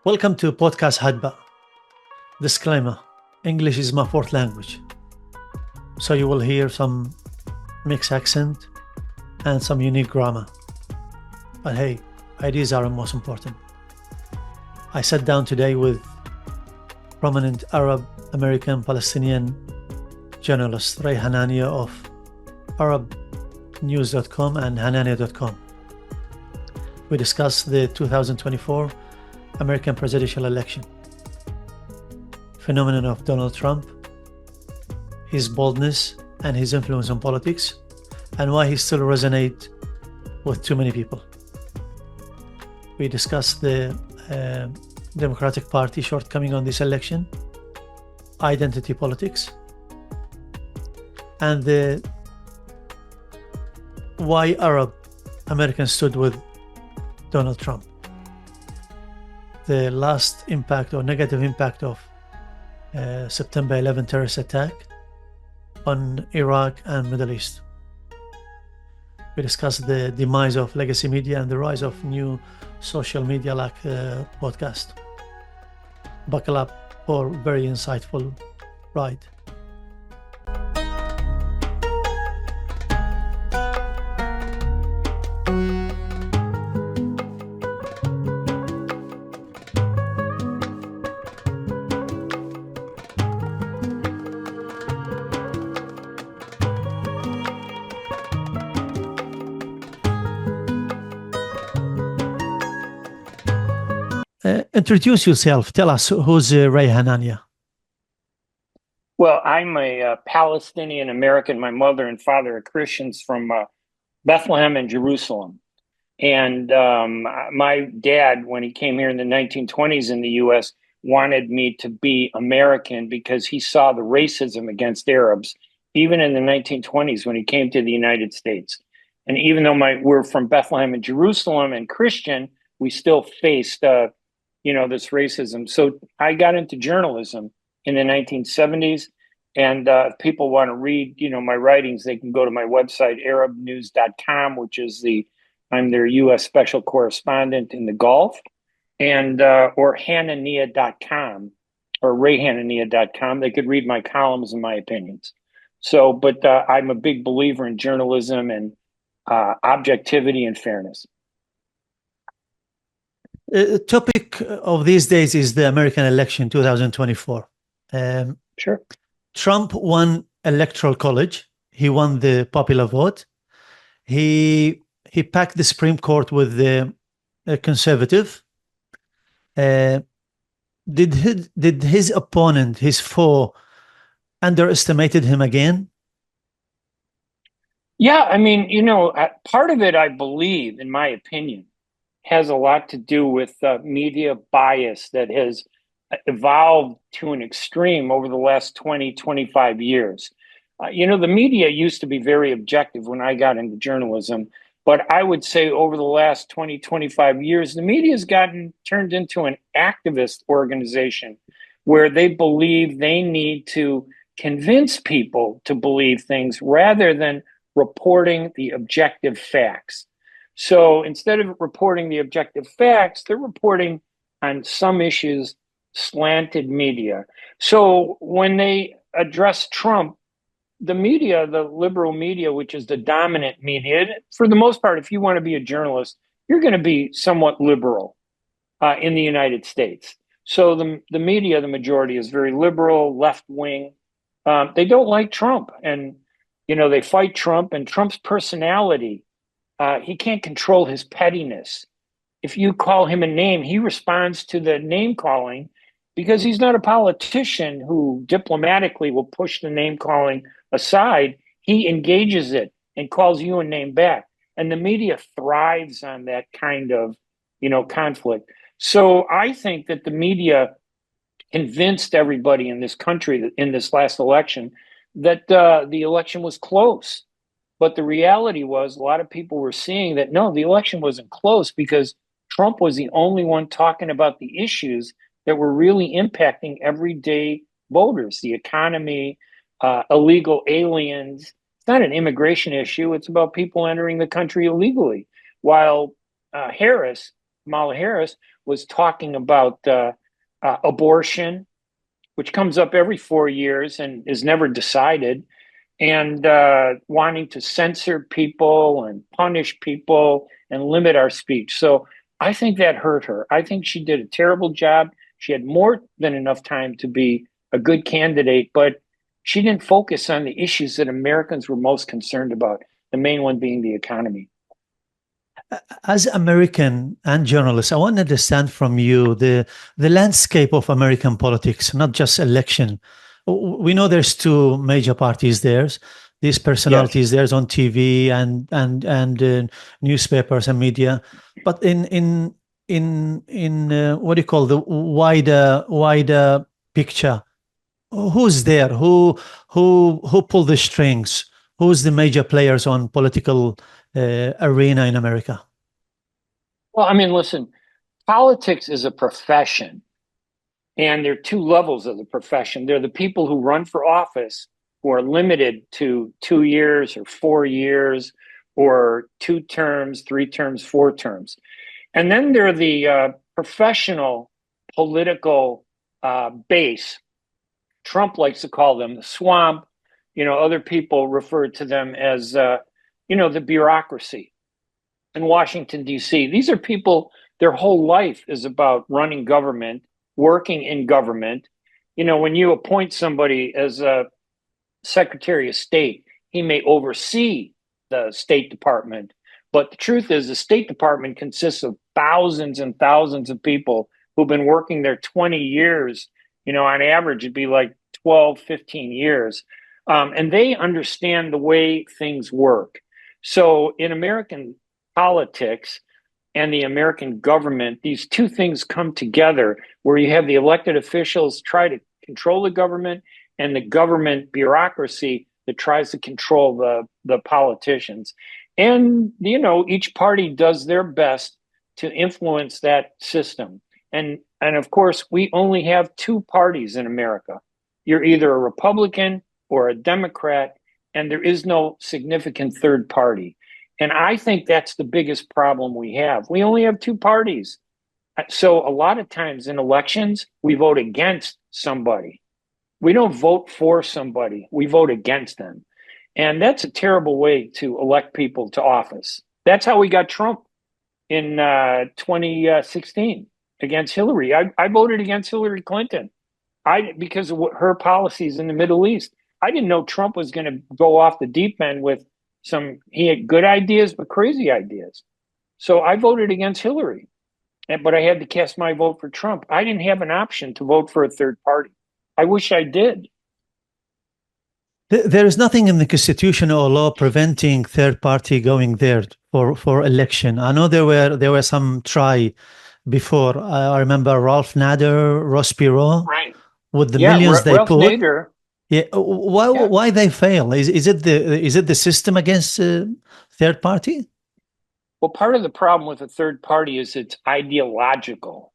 Welcome to podcast HadBaa. Disclaimer: English is my fourth language, so you will hear some mixed accent and some unique grammar. But hey, ideas are most important. I sat down today with prominent Arab American Palestinian journalist Hanania of ArabNews.com and Hanania.com. We discussed the 2024 American presidential election, phenomenon of Donald Trump, his boldness and his influence on politics, and why he still resonates with too many people. We discussed the Democratic Party shortcoming on this election, identity politics, and why Arab Americans stood with Donald Trump. The last impact or negative impact of September 11 terrorist attack on Iraq and Middle East. We discussed the demise of legacy media and the rise of new social media like podcast. Buckle up for a very insightful ride. Introduce yourself. Tell us who's Hanania. Well, I'm a Palestinian American. My mother and father are Christians from Bethlehem and Jerusalem. And my dad, when he came here in the 1920s in the U.S., wanted me to be American because he saw the racism against Arabs, even in the 1920s when he came to the United States. And even though we're from Bethlehem and Jerusalem and Christian, we still faced this racism. So I got into journalism in the 1970s. And if people want to read, my writings, they can go to my website, arabnews.com, which is I'm their U.S. special correspondent in the Gulf, and or hanania.com or rayhanania.com. They could read my columns and my opinions. So, but I'm a big believer in journalism and objectivity and fairness. Topic of these days is the American election 2024. Sure. Trump won electoral college. He won the popular vote. He packed the Supreme Court with the conservative. Did his opponent, his foe, underestimated him again? Yeah, I mean, part of it, I believe, in my opinion, has a lot to do with media bias that has evolved to an extreme over the last 20, 25 years. The media used to be very objective when I got into journalism, but I would say over the last 20, 25 years, the media has turned into an activist organization where they believe they need to convince people to believe things rather than reporting the objective facts. So instead of reporting the objective facts, they're reporting on some issues slanted media. So when they address Trump, the media, the liberal media, which is the dominant media, for the most part, if you want to be a journalist, you're going to be somewhat liberal in the United States. So the media, the majority is very liberal, left-wing. They don't like Trump. And, they fight Trump and Trump's personality. He can't control his pettiness. If you call him a name, he responds to the name calling because he's not a politician who diplomatically will push the name calling aside. He engages it and calls you a name back. And the media thrives on that kind of, conflict. So I think that the media convinced everybody in this country in this last election that the election was close. But the reality was a lot of people were seeing that, no, the election wasn't close because Trump was the only one talking about the issues that were really impacting everyday voters, the economy, illegal aliens. It's not an immigration issue. It's about people entering the country illegally. While Harris Kamala Harris, was talking about abortion, which comes up every 4 years and is never decided, and wanting to censor people and punish people and limit our speech. So I think that hurt her. I think she did a terrible job. She had more than enough time to be a good candidate, but she didn't focus on the issues that Americans were most concerned about, the main one being the economy. As American and journalist, I want to understand from you the landscape of American politics, not just election. We know there's two major parties there. These Yes. personalities there's on TV and newspapers and media, but in what do you call the wider picture? Who's there? Who pull the strings? Who's the major players on political arena in America? Well, I mean, listen, politics is a profession, and there are two levels of the profession. There are the people who run for office who are limited to 2 years or 4 years or 2 terms, 3 terms, 4 terms. And then there are the professional political base. Trump likes to call them the swamp. Other people refer to them as, the bureaucracy in Washington, D.C. These are people, their whole life is about running government, working in government. When you appoint somebody as a Secretary of State, he may oversee the State Department. But the truth is, the State Department consists of thousands and thousands of people who've been working there 20 years. On average, it'd be like 12, 15 years. And they understand the way things work. So in American politics and the American government, these two things come together where you have the elected officials try to control the government and the government bureaucracy that tries to control the politicians. And, each party does their best to influence that system. And of course, we only have two parties in America. You're either a Republican or a Democrat, and there is no significant third party. And I think that's the biggest problem we have. We only have two parties. So a lot of times in elections, we vote against somebody. We don't vote for somebody, we vote against them. And that's a terrible way to elect people to office. That's how we got Trump in 2016 against Hillary. I voted against Hillary Clinton because of her policies in the Middle East. I didn't know Trump was going to go off the deep end with he had good ideas, but crazy ideas. So I voted against Hillary, but I had to cast my vote for Trump. I didn't have an option to vote for a third party. I wish I did. There is nothing in the constitution or law preventing third party going there for election. I know there were some try before. I remember Ralph Nader, Ross Perot, Right. with the millions they Ralph put. Nader. Yeah, why they fail? Is it the system against third party? Well, part of the problem with a third party is it's ideological.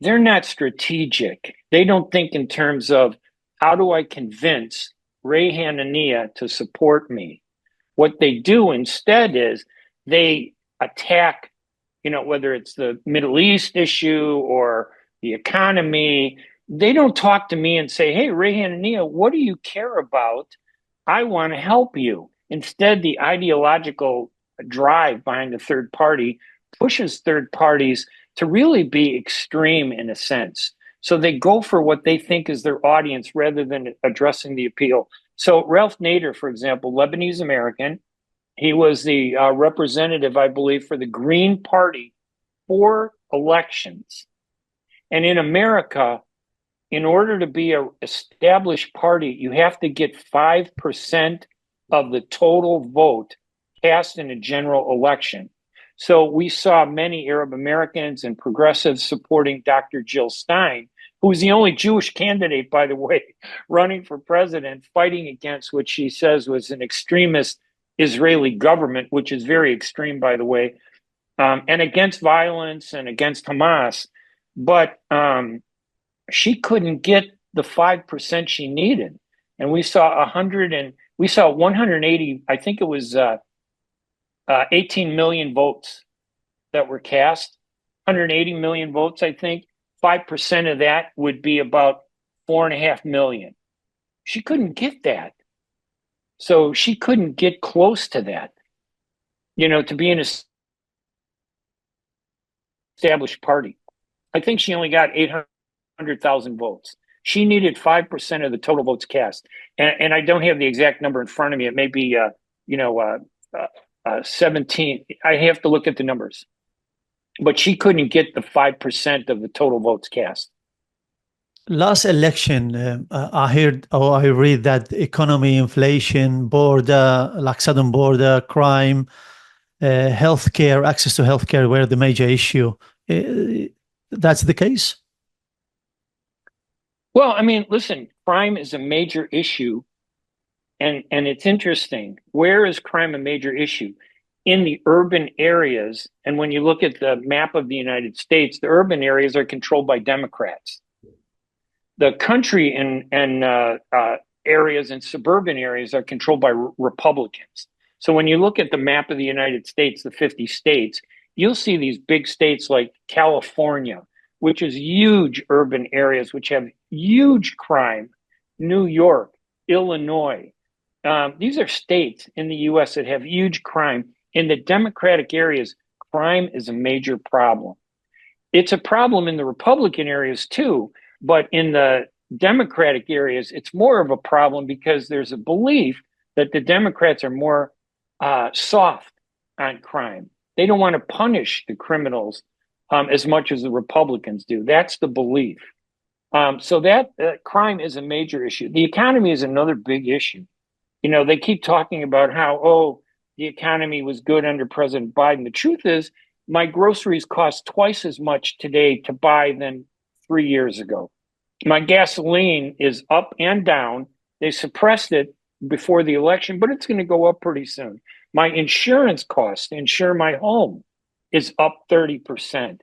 They're not strategic. They don't think in terms of how do I convince Ray Hanania to support me. What they do instead is they attack, whether it's the Middle East issue or the economy. They don't talk to me and say, hey, Ray Hanania, what do you care about? I want to help you. Instead, the ideological drive behind the third party pushes third parties to really be extreme in a sense. So they go for what they think is their audience rather than addressing the appeal. So Ralph Nader, for example, Lebanese American, he was the representative, I believe, for the Green Party 4 elections. And in America, in order to be an established party, you have to get 5% of the total vote cast in a general election. So we saw many Arab Americans and progressives supporting Dr. Jill Stein, who was the only Jewish candidate, by the way, running for president, fighting against what she says was an extremist Israeli government, which is very extreme, by the way, and against violence and against Hamas. But she couldn't get the 5% she needed. And we saw 180, I think it was 18 million votes that were cast. 180 million votes, I think. 5% of that would be about 4.5 million. She couldn't get that. So she couldn't get close to that, to be an established party. I think she only got 800,000 votes. She needed 5% of the total votes cast. And I don't have the exact number in front of me. It may be, 17. I have to look at the numbers. But she couldn't get the 5% of the total votes cast. Last election, I heard or I read that economy, inflation, border, like southern border, crime, healthcare, access to healthcare were the major issue. That's the case? Well, I mean, listen, crime is a major issue. And it's interesting. Where is crime a major issue? In the urban areas. And when you look at the map of the United States, the urban areas are controlled by Democrats. The country and areas and suburban areas are controlled by Republicans. So when you look at the map of the United States, the 50 states, you'll see these big states like California, which is huge urban areas, which have huge crime, New York, Illinois. These are states in the U.S. that have huge crime. In the Democratic areas, crime is a major problem. It's a problem in the Republican areas too, but in the Democratic areas, it's more of a problem because there's a belief that the Democrats are more soft on crime. They don't want to punish the criminals as much as the Republicans do. That's the belief. So that crime is a major issue. The economy is another big issue. They keep talking about how, the economy was good under President Biden. The truth is, my groceries cost twice as much today to buy than 3 years ago. My gasoline is up and down. They suppressed it before the election, but it's going to go up pretty soon. My insurance cost to insure my home is up 30%.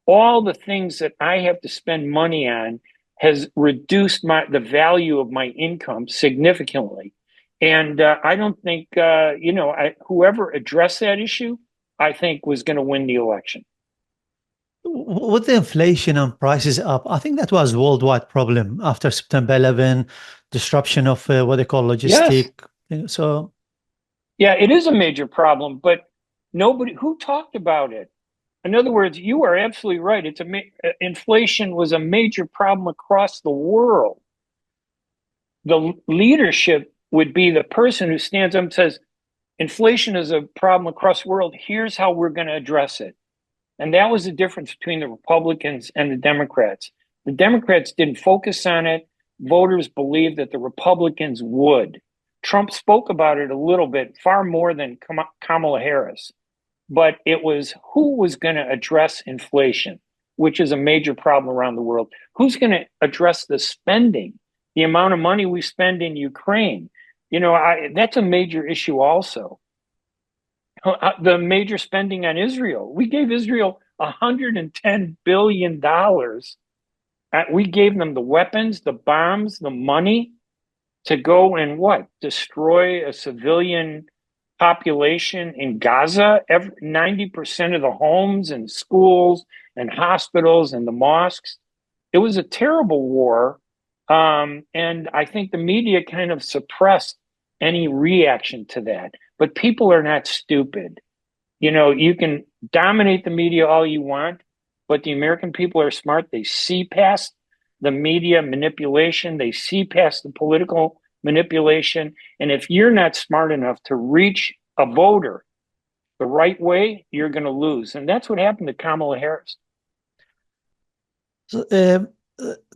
All the things that I have to spend money on has reduced the value of my income significantly. And I don't think, whoever addressed that issue, I think was going to win the election. With the inflation and prices up, I think that was a worldwide problem after September 11, disruption of what they call logistic. Yes. So, yeah, it is a major problem, but who talked about it? In other words, you are absolutely right. Inflation was a major problem across the world. The leadership would be the person who stands up and says, inflation is a problem across the world. Here's how we're going to address it. And that was the difference between the Republicans and the Democrats. The Democrats didn't focus on it. Voters believed that the Republicans would. Trump spoke about it a little bit, far more than Kamala Harris. But it was who was going to address inflation, which is a major problem around the world. Who's going to address the spending, the amount of money we spend in Ukraine? That's a major issue also. The major spending on Israel. We gave Israel $110 billion. We gave them the weapons, the bombs, the money to go and destroy a civilian population in Gaza. 90% of the homes and schools and hospitals and the mosques. It was a terrible war. And I think the media kind of suppressed any reaction to that. But people are not stupid. You can dominate the media all you want, but the American people are smart. They see past the media manipulation. They see past the political manipulation. And if you're not smart enough to reach a voter the right way, you're going to lose. And that's what happened to Kamala Harris. So,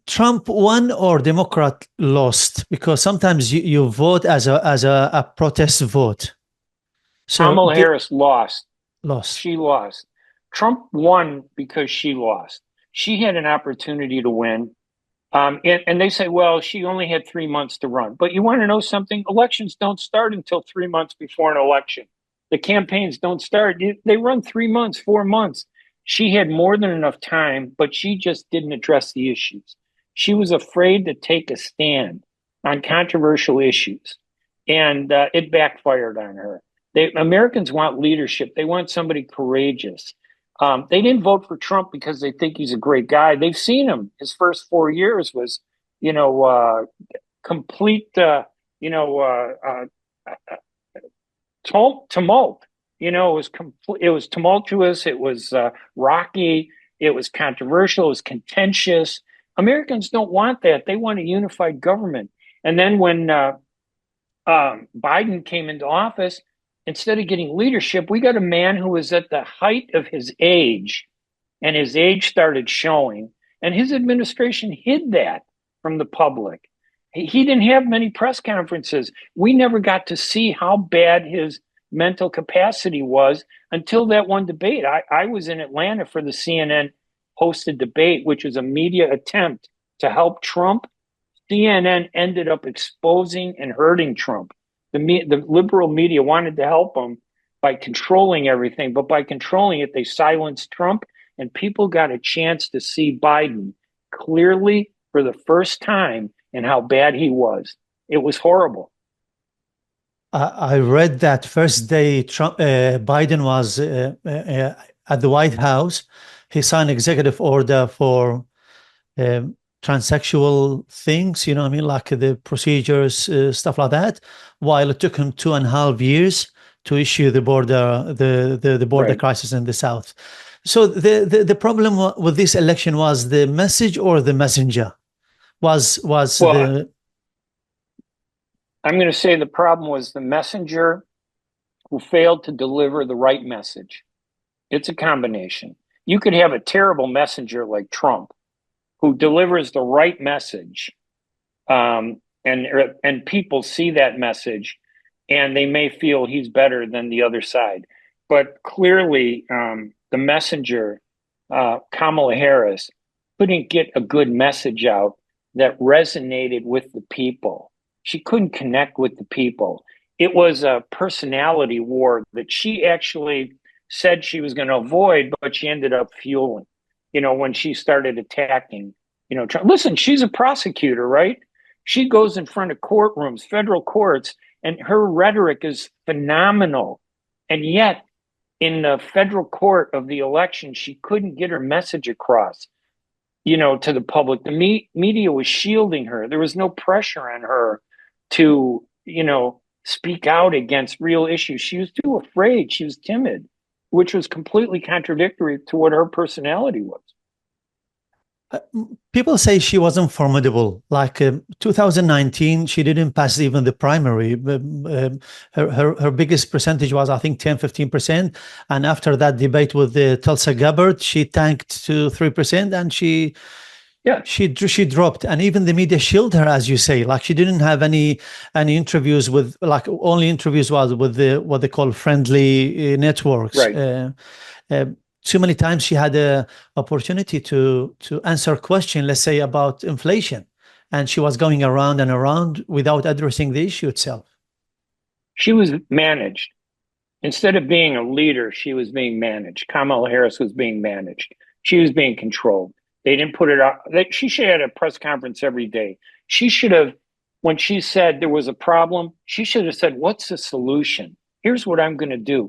Trump won or Democrat lost? Because sometimes you vote as a protest vote. So Kamala Harris lost. Lost. She lost. Trump won because she lost. She had an opportunity to win. And they say, well, she only had 3 months to run. But you want to know something? Elections don't start until 3 months before an election. The campaigns don't start. They run 3 months, 4 months. She had more than enough time, but she just didn't address the issues. She was afraid to take a stand on controversial issues. And it backfired on her. Americans want leadership. They want somebody courageous. They didn't vote for Trump because they think he's a great guy. They've seen him. His first 4 years was, you know, complete, you know, tumult. You know, it was it was tumultuous. It was rocky. It was controversial. It was contentious. Americans don't want that. They want a unified government. And then when Biden came into office, instead of getting leadership, we got a man who was at the height of his age, and his age started showing. And his administration hid that from the public. He didn't have many press conferences. We never got to see how bad his mental capacity was until that one debate. I was in Atlanta for the CNN hosted debate, which was a media attempt to help Trump. CNN ended up exposing and hurting Trump. The liberal media wanted to help him by controlling everything, but by controlling it, they silenced Trump, and people got a chance to see Biden clearly for the first time and how bad he was. It was horrible. I read that first day Biden was at the White House. He signed executive order for um, transsexual things, you know what I mean, like the procedures, stuff like that, while it took him 2.5 years to issue the border Right. crisis in the South. So the problem with this election was the message or the messenger? Was Well, the I'm going to say the problem was the messenger who failed to deliver the right message. It's a combination. You could have a terrible messenger like Trump who delivers the right message, and people see that message, and they may feel he's better than the other side. But clearly, the messenger, Kamala Harris, couldn't get a good message out that resonated with the people. She couldn't connect with the people. It was a personality war that she actually said she was going to avoid, but she ended up fueling. You know, when she started attacking, you know, Trump. Listen, she's a prosecutor, right? She goes in front of courtrooms, federal courts, and her rhetoric is phenomenal. And yet, in the federal court of the election, she couldn't get her message across, you know, to the public. The media was shielding her. There was no pressure on her to, you know, speak out against real issues. She was too afraid. She was timid, which was completely contradictory to what her personality was. people say she wasn't formidable. Like 2019, she didn't pass even the primary. Her biggest percentage was, I think, 10-15%. And after that debate with the Tulsa Gabbard, she tanked to 3%, and Yeah, she dropped. And even the media shielded her, as you say. Like she didn't have any interviews with, like only interviews was with the what they call friendly networks. right. Uh, too many times she had a opportunity to answer a question, let's say about inflation, and she was going around and around without addressing the issue itself. She was managed. Instead of being a leader, she was being managed. Kamala Harris was being managed. She was being controlled. They didn't put it out. She should have had a press conference every day. She should have, when she said there was a problem, she should have said, "What's the solution? Here's what I'm going to do."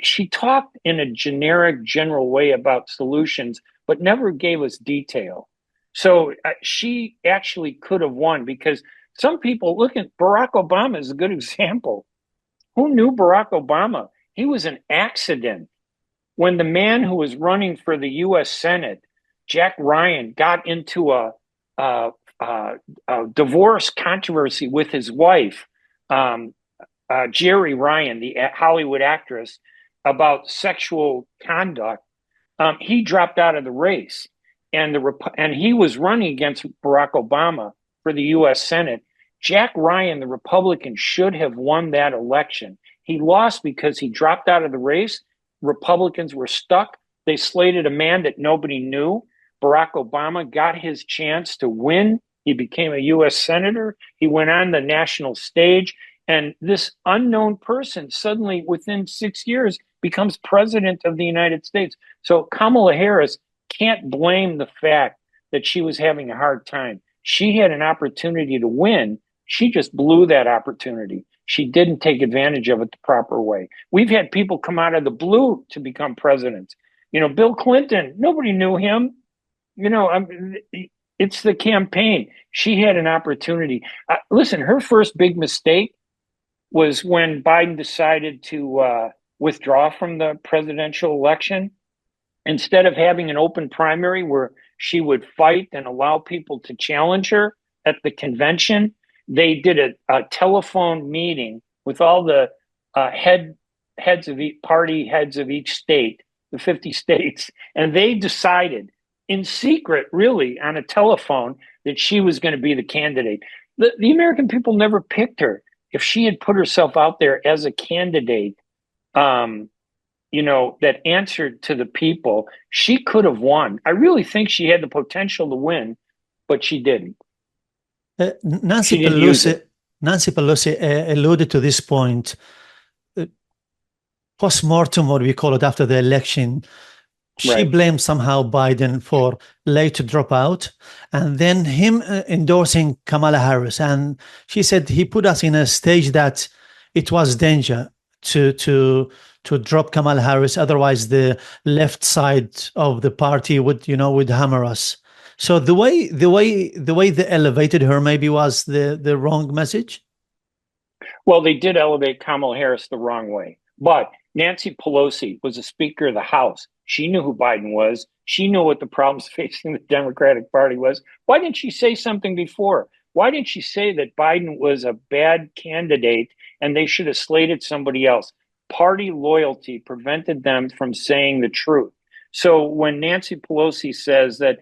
She talked in a generic, general way about solutions, but never gave us detail. So she actually could have won, because some people look at Barack Obama as a good example. Who knew Barack Obama? He was an accident. When the man who was running for the U.S. Senate, Jack Ryan, got into a, a divorce controversy with his wife, Jerry Ryan, the Hollywood actress, about sexual conduct, he dropped out of the race, and he was running against Barack Obama for the U.S. Senate. Jack Ryan, the Republican, should have won that election. He lost because he dropped out of the race. Republicans were stuck. They slated a man that nobody knew. Barack Obama got his chance to win. He became a U.S. Senator. He went on the national stage. And this unknown person suddenly, within 6 years, becomes president of the United States. So Kamala Harris can't blame the fact that she was having a hard time. She had an opportunity to win. She just blew that opportunity. She didn't take advantage of it the proper way. We've had people come out of the blue to become presidents. Bill Clinton, nobody knew him. It's the campaign. She had an opportunity. Listen, her first big mistake was when Biden decided to withdraw from the presidential election. Instead of having an open primary where she would fight and allow people to challenge her at the convention, they did a telephone meeting with all the heads of each party, heads of each state, the 50 states, and they decided in secret, really, on a telephone, that she was going to be the candidate. The American people never picked her. If she had put herself out there as a candidate, that answered to the people, she could have won. I really think she had the potential to win, but she didn't. Nancy She didn't use Pelosi, it. Nancy Pelosi alluded to this point. Post-mortem, what we call it, after the election, she Right. blamed somehow Biden for late dropout, and then him endorsing Kamala Harris. And she said he put us in a stage that it was danger to drop Kamala Harris. Otherwise, the left side of the party would hammer us. So the way they elevated her maybe was the wrong message. Well, they did elevate Kamala Harris the wrong way. But Nancy Pelosi was a Speaker of the House. She knew who Biden was. She knew what the problems facing the Democratic Party was. Why didn't she say something before? Why didn't she say that Biden was a bad candidate and they should have slated somebody else? Party loyalty prevented them from saying the truth. So when Nancy Pelosi says that,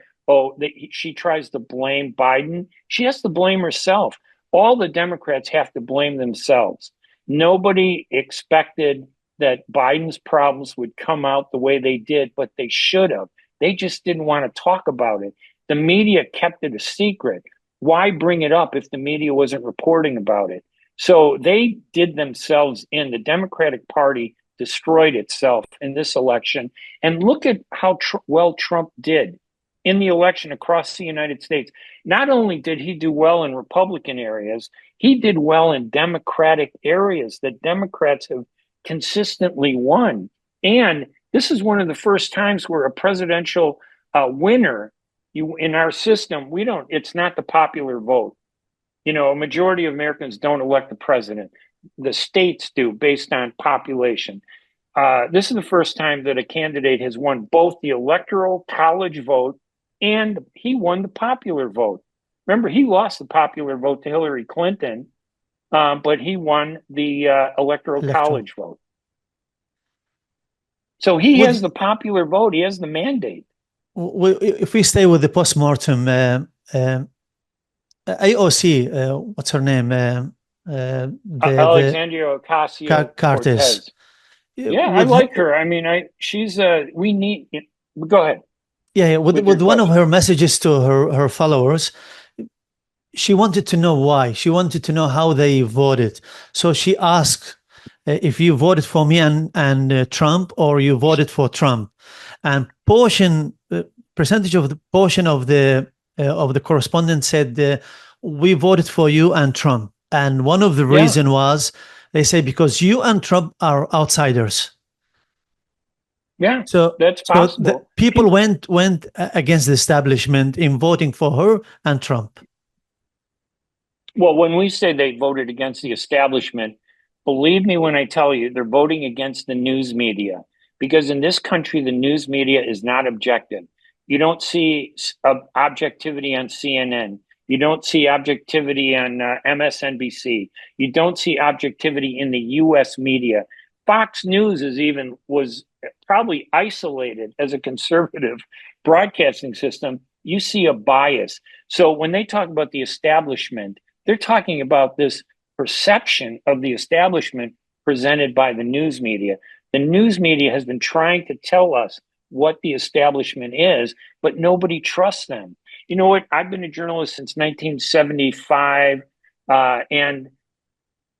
she tries to blame Biden, she has to blame herself. All the Democrats have to blame themselves. Nobody expected that Biden's problems would come out the way they did, but they should have. They just didn't want to talk about it. The media kept it a secret. Why bring it up if the media wasn't reporting about it? So they did themselves in. The Democratic Party destroyed itself in this election. And look at how well Trump did in the election across the United States. Not only did he do well in Republican areas, he did well in Democratic areas that Democrats have consistently won. And this is one of the first times where a presidential winner, in our system, it's not the popular vote. A majority of Americans don't elect the president. The states do based on population. This is the first time that a candidate has won both the electoral college vote and he won the popular vote. Remember, he lost the popular vote to Hillary Clinton, but he won the electoral college vote. So he has the popular vote. He has the mandate. If we stay with the postmortem, AOC, what's her name? Alexandria Ocasio-Cortez. Yeah, I like her. I mean, we need. Go ahead. Yeah, with one of her messages to her followers, she wanted to know why. She wanted to know how they voted. So she asked if you voted for me and Trump, or you voted for Trump, and percentage of the portion of the correspondents said we voted for you and Trump. And one of the reason was, they say, because you and Trump are outsiders. Yeah, so that's possible. So people went against the establishment in voting for her and Trump. Well, when we say they voted against the establishment, believe me when I tell you, they're voting against the news media, because in this country, the news media is not objective. You don't see objectivity on CNN. You don't see objectivity on MSNBC. You don't see objectivity in the U.S. media. Fox News was probably isolated as a conservative broadcasting system. You see a bias. So when they talk about the establishment, they're talking about this perception of the establishment presented by the news media. The news media has been trying to tell us what the establishment is, but nobody trusts them. You know what? I've been a journalist since 1975, and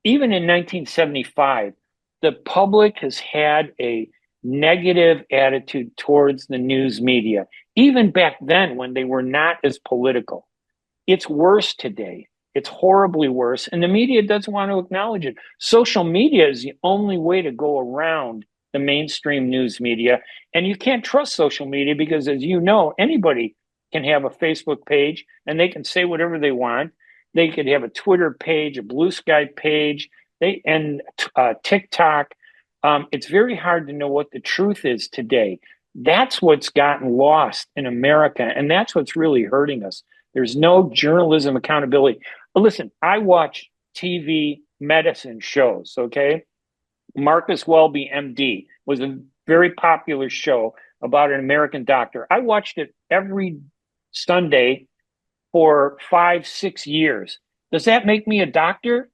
even in 1975, the public has had a negative attitude towards the news media, even back then when they were not as political. It's worse today. It's horribly worse, and the media doesn't want to acknowledge it. Social media is the only way to go around the mainstream news media. And you can't trust social media because, as you know, anybody can have a Facebook page and they can say whatever they want. They could have a Twitter page, a Blue Sky page, TikTok. It's very hard to know what the truth is today. That's what's gotten lost in America, and that's what's really hurting us. There's no journalism accountability. But listen, I watch TV medicine shows, okay? Marcus Welby, MD, was a very popular show about an American doctor. I watched it every Sunday for 5, 6 years. Does that make me a doctor?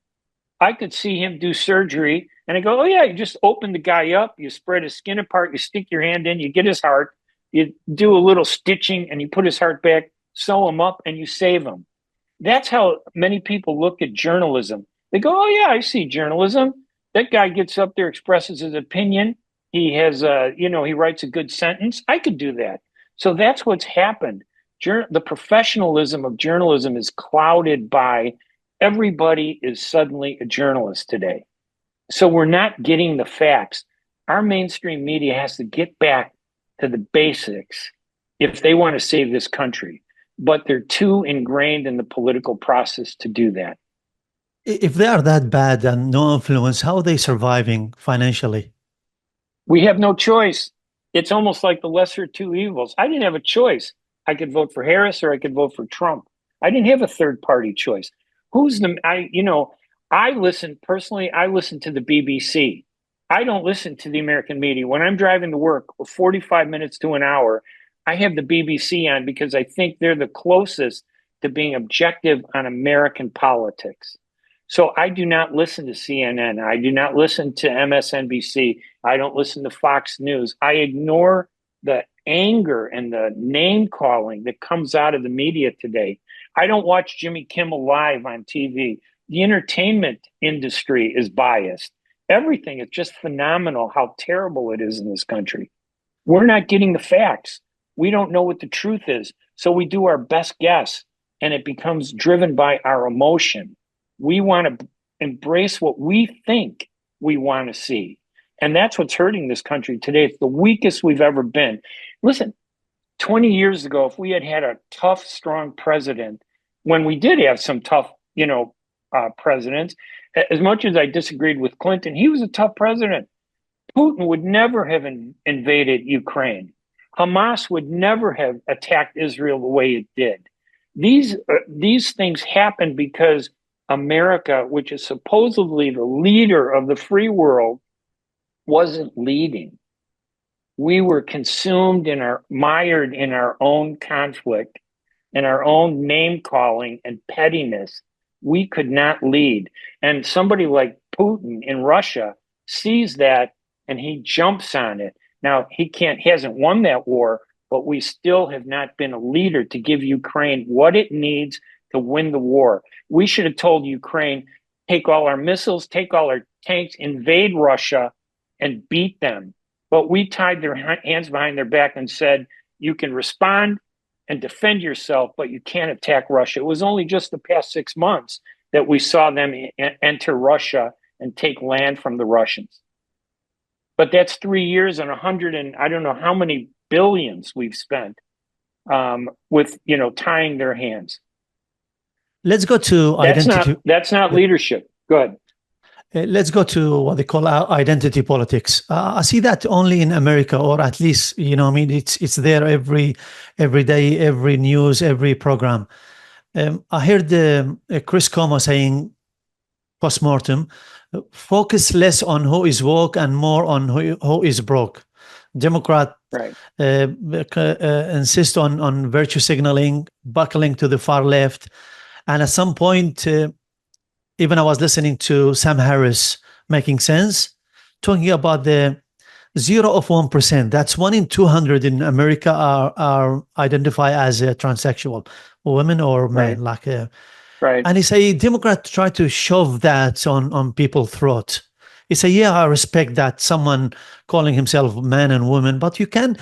I could see him do surgery and I go, oh, yeah, you just open the guy up, you spread his skin apart, you stick your hand in, you get his heart, you do a little stitching and you put his heart back, sew him up, and you save him. That's how many people look at journalism. They go, oh, yeah, I see journalism. That guy gets up there, expresses his opinion. He has, he writes a good sentence. I could do that. So that's what's happened. The professionalism of journalism is clouded by everybody is suddenly a journalist today. So we're not getting the facts. Our mainstream media has to get back to the basics if they want to save this country. But they're too ingrained in the political process to do that. If they are that bad and no influence, how are they surviving financially? We have no choice. It's almost like the lesser of two evils. I didn't have a choice. I could vote for Harris or I could vote for Trump. I didn't have a third party choice. I listen to the BBC. I don't listen to the American media. When I'm driving to work 45 minutes to an hour, I have the BBC on because I think they're the closest to being objective on American politics. So I do not listen to CNN. I do not listen to MSNBC. I don't listen to Fox News. I ignore the anger and the name calling that comes out of the media today. I don't watch Jimmy Kimmel Live on TV. The entertainment industry is biased. Everything is just phenomenal how terrible it is in this country. We're not getting the facts. We don't know what the truth is. So we do our best guess, and it becomes driven by our emotion. We want to embrace what we think we want to see. And that's what's hurting this country today. It's the weakest we've ever been. Listen, 20 years ago, if we had had a tough, strong president, when we did have some tough, presidents, as much as I disagreed with Clinton, he was a tough president. Putin would never have invaded Ukraine. Hamas would never have attacked Israel the way it did. These things happened because America, which is supposedly the leader of the free world, wasn't leading. We were consumed mired in our own conflict, in our own name calling and pettiness. We could not lead. And somebody like Putin in Russia sees that and he jumps on it. Now, he hasn't won that war, but we still have not been a leader to give Ukraine what it needs to win the war. We should have told Ukraine, take all our missiles, take all our tanks, invade Russia, and beat them. But we tied their hands behind their back and said, you can respond and defend yourself, but you can't attack Russia. It was only just the past 6 months that we saw them enter Russia and take land from the Russians. But that's 3 years and I don't know how many billions we've spent with tying their hands. Let's go to identity. That's not leadership. Go ahead. Let's go to what they call identity politics. I see that only in America, or at least, it's there every day, every news, every program. I heard Chris Como saying, postmortem, focus less on who is woke and more on who is broke. Democrat insist on virtue signaling, buckling to the far left. And at some point, even I was listening to Sam Harris making sense, talking about the 0 of 1%. That's 1 in 200 in America are identify as a transsexual, women or men. Right. And he say Democrats try to shove that on people's throat. He say, yeah, I respect that someone calling himself man and woman, but you can't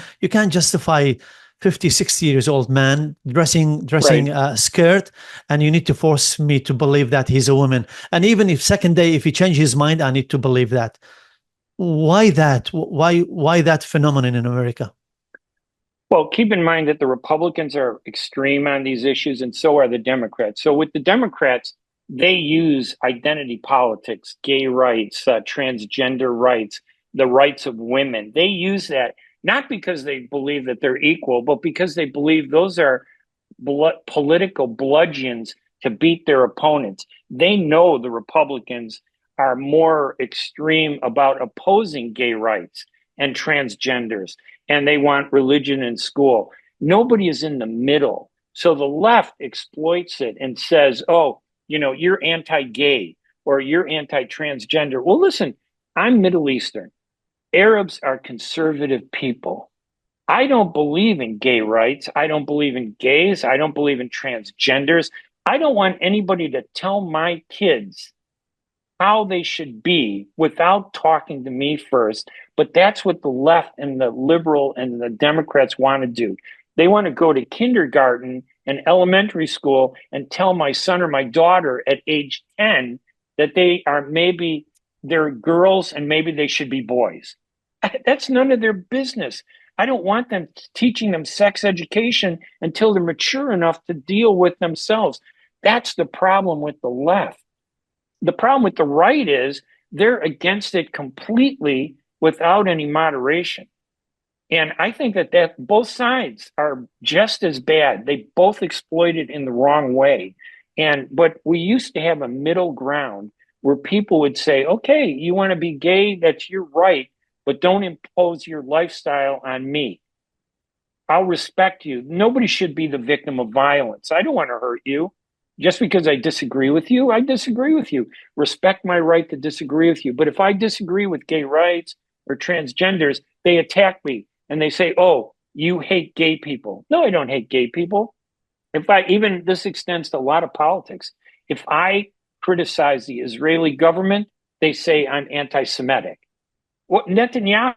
justify 50, 60 years old man dressing a skirt, and you need to force me to believe that he's a woman. And even if second day, if he changes his mind, I need to believe that. Why that? Why that phenomenon in America? Well, keep in mind that the Republicans are extreme on these issues, and so are the Democrats. So, with the Democrats, they use identity politics, gay rights, transgender rights, the rights of women. They use that not because they believe that they're equal, but because they believe those are political bludgeons to beat their opponents. They know the Republicans are more extreme about opposing gay rights and transgenders, and they want religion in school. Nobody is in the middle. So the left exploits it and says, oh, you're anti gay or you're anti transgender. Well, listen, I'm Middle Eastern. Arabs are conservative people. I don't believe in gay rights. I don't believe in gays. I don't believe in transgenders. I don't want anybody to tell my kids how they should be without talking to me first. But that's what the left and the liberal and the Democrats want to do. They want to go to kindergarten and elementary school and tell my son or my daughter at age 10 that they're girls and maybe they should be boys. That's none of their business. I don't want them teaching them sex education until they're mature enough to deal with themselves. That's the problem with the left. The problem with the right is they're against it completely without any moderation. And I think that both sides are just as bad. They both exploit it in the wrong way. But we used to have a middle ground where people would say, okay, you want to be gay, that's your right, but don't impose your lifestyle on me. I'll respect you. Nobody should be the victim of violence. I don't want to hurt you. Just because I disagree with you, I disagree with you. Respect my right to disagree with you. But if I disagree with gay rights or transgenders, they attack me and they say, oh, you hate gay people. No, I don't hate gay people. This extends to a lot of politics. If I criticize the Israeli government, they say I'm anti Semitic. What Netanyahu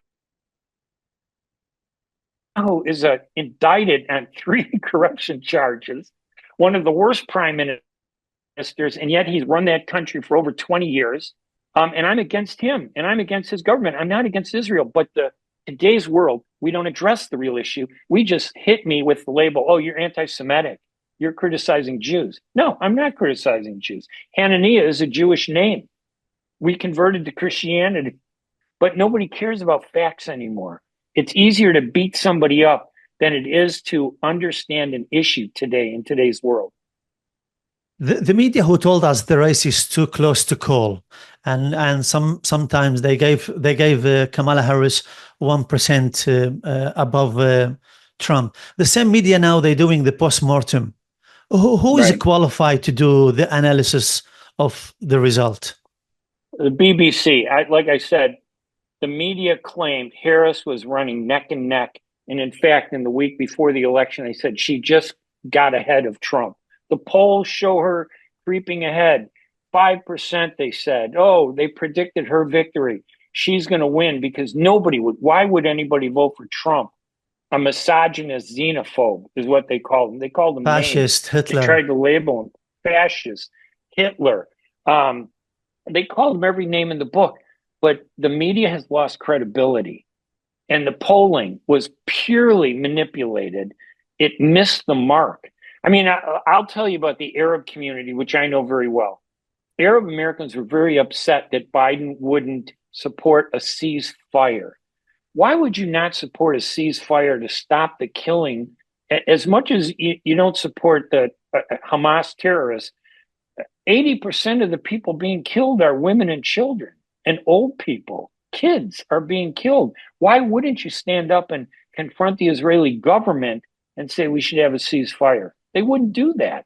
is indicted on 3 corruption charges, one of the worst prime ministers, and yet he's run that country for over 20 years. And I'm against him, and I'm against his government. I'm not against Israel, but today's world, we don't address the real issue. We just hit me with the label, oh, you're anti-Semitic. You're criticizing Jews. No, I'm not criticizing Jews. Hanania is a Jewish name. We converted to Christianity, but nobody cares about facts anymore. It's easier to beat somebody up than it is to understand an issue today in today's world. The media who told us the race is too close to call, and sometimes they gave Kamala Harris 1% above Trump. The same media now they're doing the postmortem. Who is Right. qualified to do the analysis of the result? The BBC, like I said, the media claimed Harris was running neck and neck. And in fact, in the week before the election, they said she just got ahead of Trump. The polls show her creeping ahead. 5%, they said. Oh, they predicted her victory. She's going to win because why would anybody vote for Trump? A misogynist xenophobe is what they called him. They called him names. Fascist, They Hitler. tried to label him fascist, Hitler. They called him every name in the book, but the media has lost credibility. And the polling was purely manipulated. It missed the mark. I mean, I'll tell you about the Arab community, which I know very well. Arab Americans were very upset that Biden wouldn't support a ceasefire. Why would you not support a ceasefire to stop the killing? As much as you don't support the Hamas terrorists, 80% of the people being killed are women and children and old people. Kids are being killed. Why wouldn't you stand up and confront the Israeli government and say we should have a ceasefire? They wouldn't do that.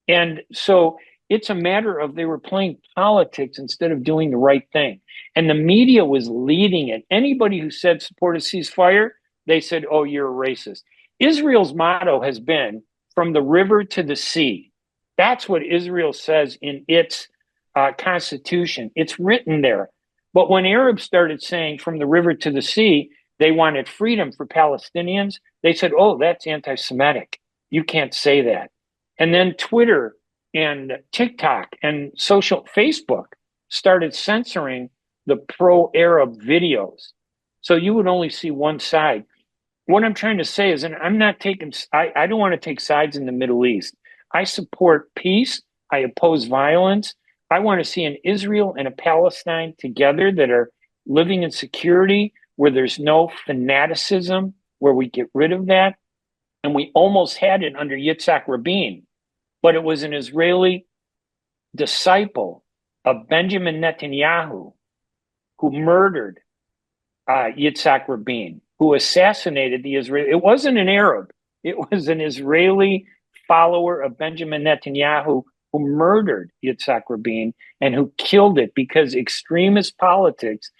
And so it's a matter of they were playing politics instead of doing the right thing. And the media was leading it. Anybody who said support a ceasefire, they said, oh, you're a racist. Israel's motto has been from the river to the sea. That's what Israel says in its constitution. It's written there. But when Arabs started saying from the river to the sea, they wanted freedom for Palestinians, they said, oh, that's anti Semitic. You can't say that. And then Twitter and TikTok and Facebook started censoring the pro-Arab videos. So you would only see one side. What I'm trying to say is, and I'm not taking, I don't want to take sides in the Middle East. I support peace. I oppose violence. I want to see an Israel and a Palestine together that are living in security, where there's no fanaticism, where we get rid of that. And we almost had it under Yitzhak Rabin, but it was an Israeli disciple of Benjamin Netanyahu who murdered Yitzhak Rabin, who assassinated the Israeli. It wasn't an Arab. It was an Israeli follower of Benjamin Netanyahu who murdered Yitzhak Rabin and who killed it because extremist politics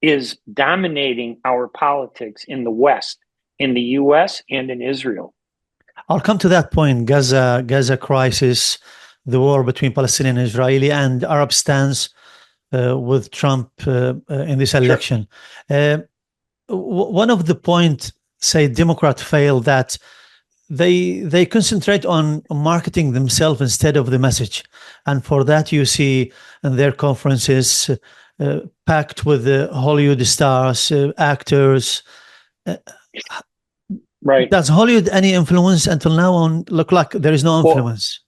is dominating our politics in the West, in the U.S. and in Israel. I'll come to that point. Gaza crisis, the war between Palestinian and Israeli, and Arab stance with Trump in this election. Sure. One of the points, say, Democrats fail that they concentrate on marketing themselves instead of the message, and for that you see in their conferences packed with Hollywood stars, actors. Right. Does Hollywood any influence until now on? Look like there is no influence.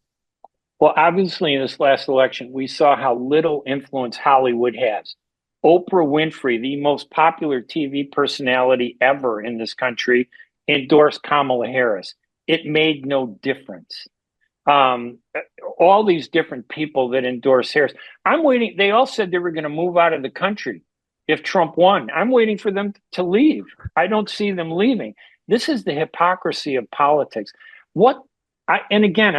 Well, obviously, in this last election, we saw how little influence Hollywood has. Oprah Winfrey, the most popular TV personality ever in this country, endorsed Kamala Harris. It made no difference. All these different people that endorse Harris. I'm waiting. They all said they were going to move out of the country if Trump won. I'm waiting for them to leave. I don't see them leaving. This is the hypocrisy of politics. And again,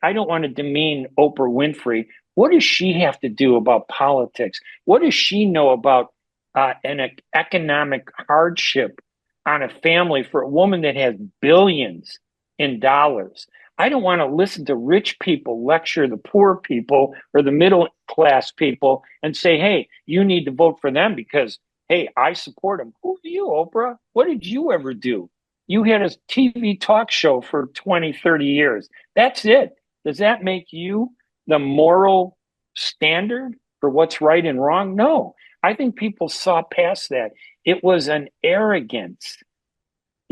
I don't want to demean Oprah Winfrey. What does she have to do about politics? What does she know about an economic hardship on a family for a woman that has billions in dollars? I don't want to listen to rich people lecture the poor people or the middle class people and say, hey, you need to vote for them because, hey, I support them. Who are you, Oprah? What did you ever do? You had a TV talk show for 20, 30 years. That's it. Does that make you the moral standard for what's right and wrong? No. I think people saw past that. It was an arrogance,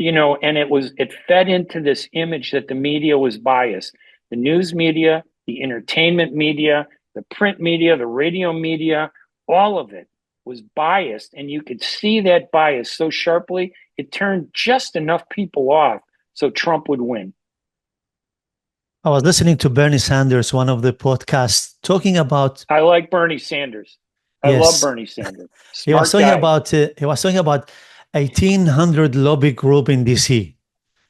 and it fed into this image that the media was biased. The news media, the entertainment media, the print media, the radio media, all of it was biased, and you could see that bias so sharply, it turned just enough people off so Trump would win. I was listening to Bernie Sanders, one of the podcasts, talking about. I like Bernie Sanders. I love Bernie Sanders. He was talking about 1,800 lobby group in DC,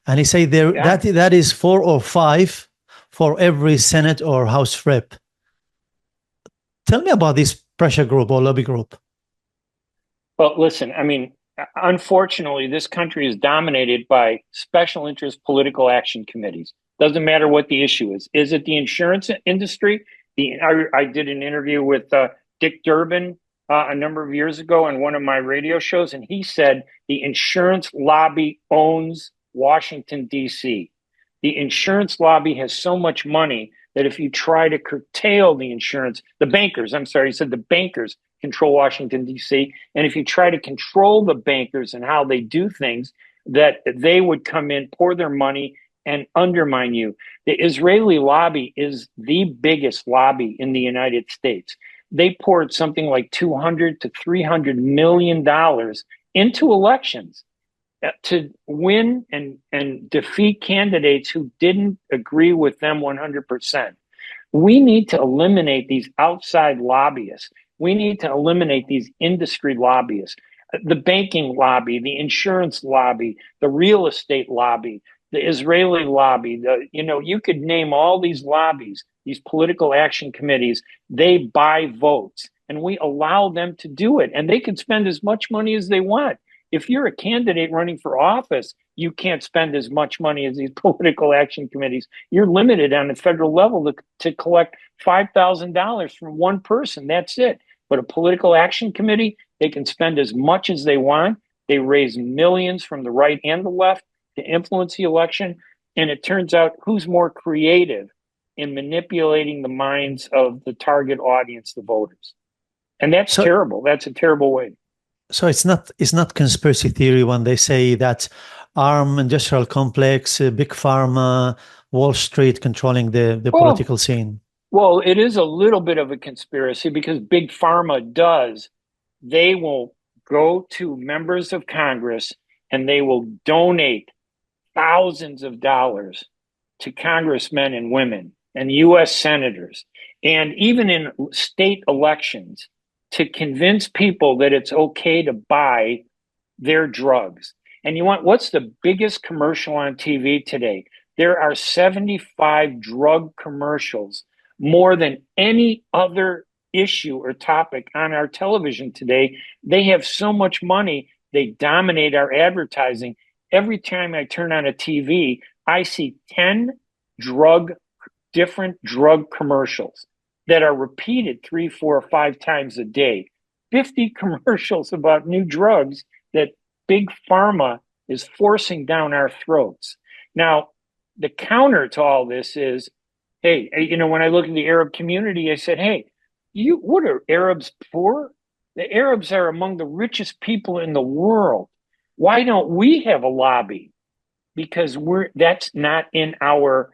and he said that is 4 or 5 for every Senate or House rep. Tell me about this pressure group or lobby group. Well, listen, I mean, unfortunately, this country is dominated by special interest political action committees. Doesn't matter what the issue is. Is it the insurance industry? I did an interview with Dick Durbin a number of years ago on one of my radio shows, and he said the insurance lobby owns Washington, D.C. The insurance lobby has so much money that if you try to curtail the bankers, he said the bankers control Washington, D.C. And if you try to control the bankers and how they do things, that they would come in, pour their money, and undermine you. The Israeli lobby is the biggest lobby in the United States. They poured something like $200 to $300 million into elections to win and defeat candidates who didn't agree with them 100%. We need to eliminate these outside lobbyists. We need to eliminate these industry lobbyists, the banking lobby, the insurance lobby, the real estate lobby, the Israeli lobby. You could name all these lobbies, these political action committees. They buy votes, and we allow them to do it. And they can spend as much money as they want. If you're a candidate running for office, you can't spend as much money as these political action committees. You're limited on the federal level to collect $5,000 from one person. That's it. But a political action committee, they can spend as much as they want. They raise millions from the right and the left to influence the election. And it turns out who's more creative in manipulating the minds of the target audience, the voters. And that's So, terrible. That's a terrible way. so it's not conspiracy theory when they say that arm industrial complex, big pharma, Wall Street controlling the Well, political scene. well, it is a little bit of a conspiracy because Big Pharma does. They will go to members of Congress and they will donate thousands of dollars to congressmen and women and U.S. senators, and even in state elections to convince people that it's okay to buy their drugs. And you want what's the biggest commercial on TV today? There are 75 drug commercials, more than any other issue or topic on our television today. They have so much money, they dominate our advertising. Every time I turn on a TV, I see 10 drug different drug commercials that are repeated 3, 4, or 5 times a day. 50 commercials about new drugs that Big Pharma is forcing down our throats. Now, the counter to all this is, hey, when I look at the Arab community, I said, hey, what are Arabs poor? The Arabs are among the richest people in the world. Why don't we have a lobby? Because that's not in our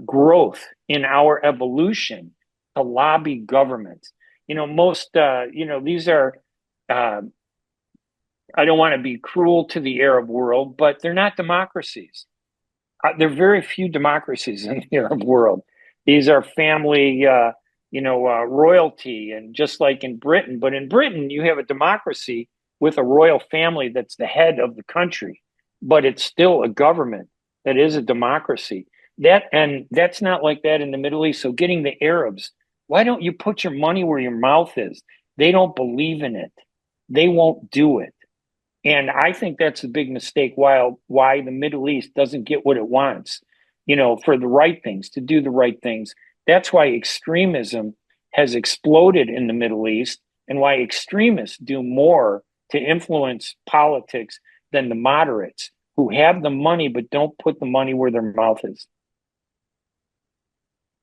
growth, in our evolution to lobby governments. These are, uh, I don't want to be cruel to the Arab world, but they're not democracies. There are very few democracies in the Arab world. These are family, royalty, and just like in Britain. But in Britain, you have a democracy with a royal family that's the head of the country, but it's still a government that is a democracy. That's not like that in the Middle East. So getting the Arabs, why don't you put your money where your mouth is? They don't believe in it. They won't do it. And I think that's a big mistake why the Middle East doesn't get what it wants, for the right things, to do the right things. That's why extremism has exploded in the Middle East and why extremists do more to influence politics than the moderates who have the money but don't put the money where their mouth is.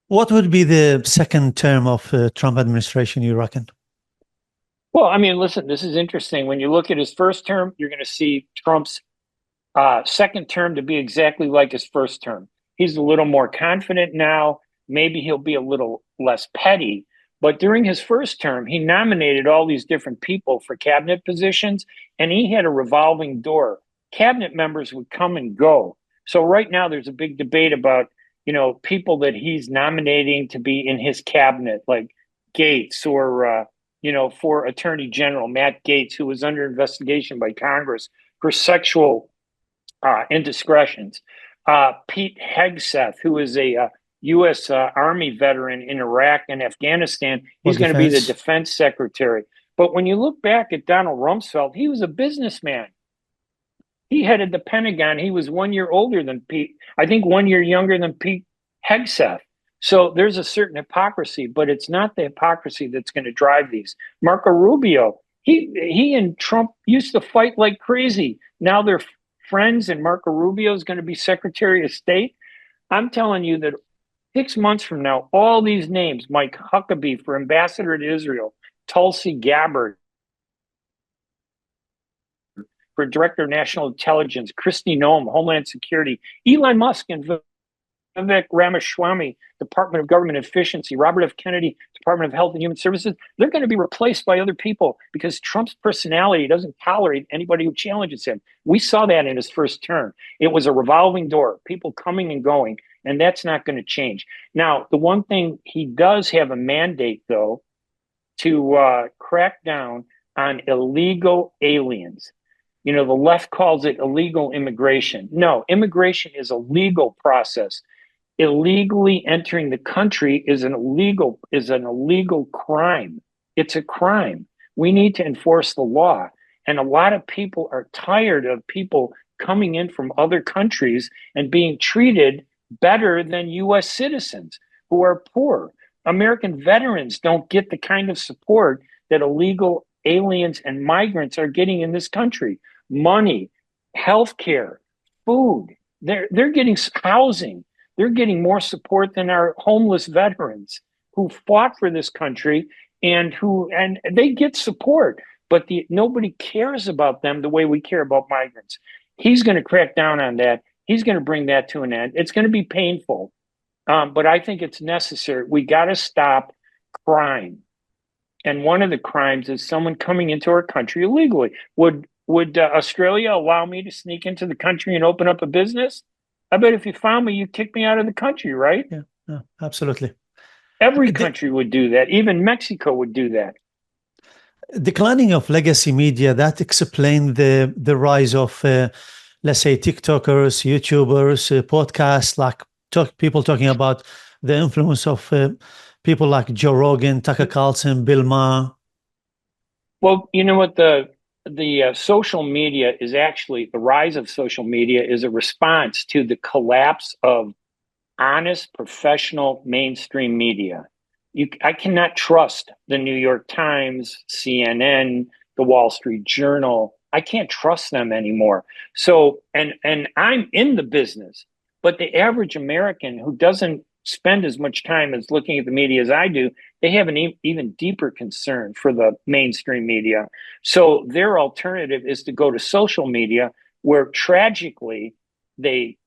What would be the second term of Trump administration, you reckon? Well, I mean, listen, this is interesting. When you look at his first term, you're going to see Trump's second term to be exactly like his first term. He's a little more confident now. Maybe he'll be a little less petty. But during his first term, he nominated all these different people for cabinet positions, and he had a revolving door. Cabinet members would come and go. So right now, there's a big debate about, people that he's nominating to be in his cabinet, like Gates or, for Attorney General Matt Gates, who was under investigation by Congress for sexual indiscretions. Pete Hegseth, who is a U.S. Army veteran in Iraq and Afghanistan, he's going to be the defense secretary. But when you look back at Donald Rumsfeld, he was a businessman. He headed the Pentagon. He was 1 year older than Pete, I think 1 year younger than Pete Hegseth. So there's a certain hypocrisy, but it's not the hypocrisy that's going to drive these. Marco Rubio, he and Trump used to fight like crazy. Now they're friends, and Marco Rubio is going to be Secretary of State. I'm telling you that 6 months from now, all these names, Mike Huckabee for ambassador to Israel, Tulsi Gabbard for Director of National Intelligence, Kristi Noem, Homeland Security, Elon Musk and Vivek Ramaswamy, Department of Government Efficiency, Robert F. Kennedy, Department of Health and Human Services, they're going to be replaced by other people because Trump's personality doesn't tolerate anybody who challenges him. We saw that in his first term. It was a revolving door, people coming and going, and that's not going to change. Now, the one thing he does have a mandate, though, to crack down on illegal aliens. The left calls it illegal immigration. No, immigration is a legal process. Illegally entering the country is an illegal crime. It's a crime. We need to enforce the law. And a lot of people are tired of people coming in from other countries and being treated better than U.S. citizens who are poor. American veterans don't get the kind of support that illegal aliens and migrants are getting in this country. Money, healthcare, food. They're getting housing. They're getting more support than our homeless veterans who fought for this country and they get support, but nobody cares about them the way we care about migrants. He's going to crack down on that. He's going to bring that to an end. It's going to be painful, but I think it's necessary. We got to stop crime. And one of the crimes is someone coming into our country illegally. Would Australia allow me to sneak into the country and open up a business? I bet if you found me, you'd kick me out of the country, right? Yeah, absolutely. Every country would do that. Even Mexico would do that. Declining of legacy media, that explained the rise of, let's say, TikTokers, YouTubers, podcasts, like people talking about the influence of people like Joe Rogan, Tucker Carlson, Bill Maher. Well, you know what, the social media is actually, the rise of social media is a response to the collapse of honest, professional mainstream media. I cannot trust the New York Times, CNN, the Wall Street Journal. I can't trust them anymore. So, and I'm in the business, but the average American who doesn't spend as much time as looking at the media as I do, they have an even deeper concern for the mainstream media. So their alternative is to go to social media, where tragically they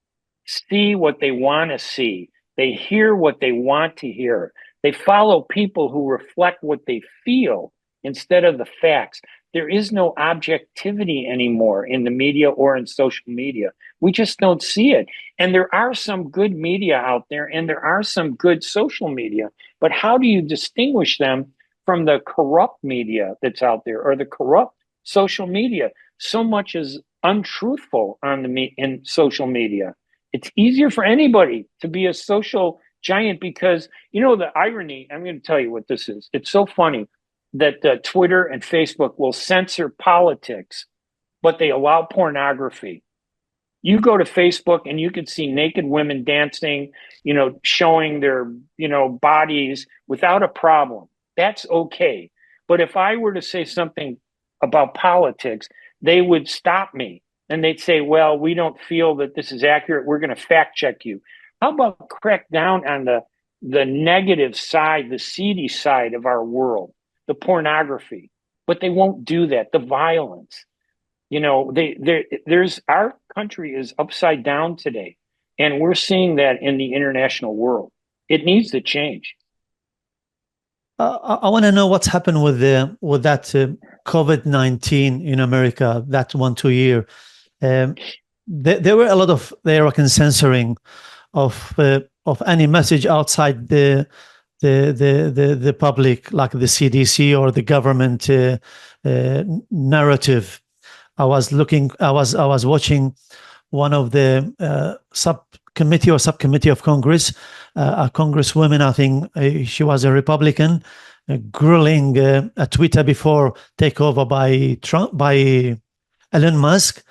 see what they want to see. They hear what they want to hear. They follow people who reflect what they feel instead of the facts. There is no objectivity anymore in the media or in social media. We just don't see it. And there are some good media out there, and there are some good social media. But how do you distinguish them from the corrupt media that's out there, or the corrupt social media? So much is untruthful in social media. It's easier for anybody to be a social giant because, you know, the irony, I'm going to tell you what this is. It's so funny that Twitter and Facebook will censor politics, but they allow pornography. You go to Facebook and you can see naked women dancing, you know, showing their, you know, bodies without a problem. That's okay. But if I were to say something about politics, they would stop me. And they'd say, well, we don't feel that this is accurate. We're going to fact check you. How about crack down on the negative side, the seedy side of our world, the pornography? But they won't do that. The violence. You know, there's our country is upside down today, and we're seeing that in the international world. It needs to change. I want to know what's happened with that COVID-19 in America, that 1-2 year. There were a lot of censoring of any message outside the public, like the CDC or the government narrative. I was watching one of the subcommittee of Congress, a congresswoman, I think she was a Republican, grilling a Twitter before takeover by Elon Musk,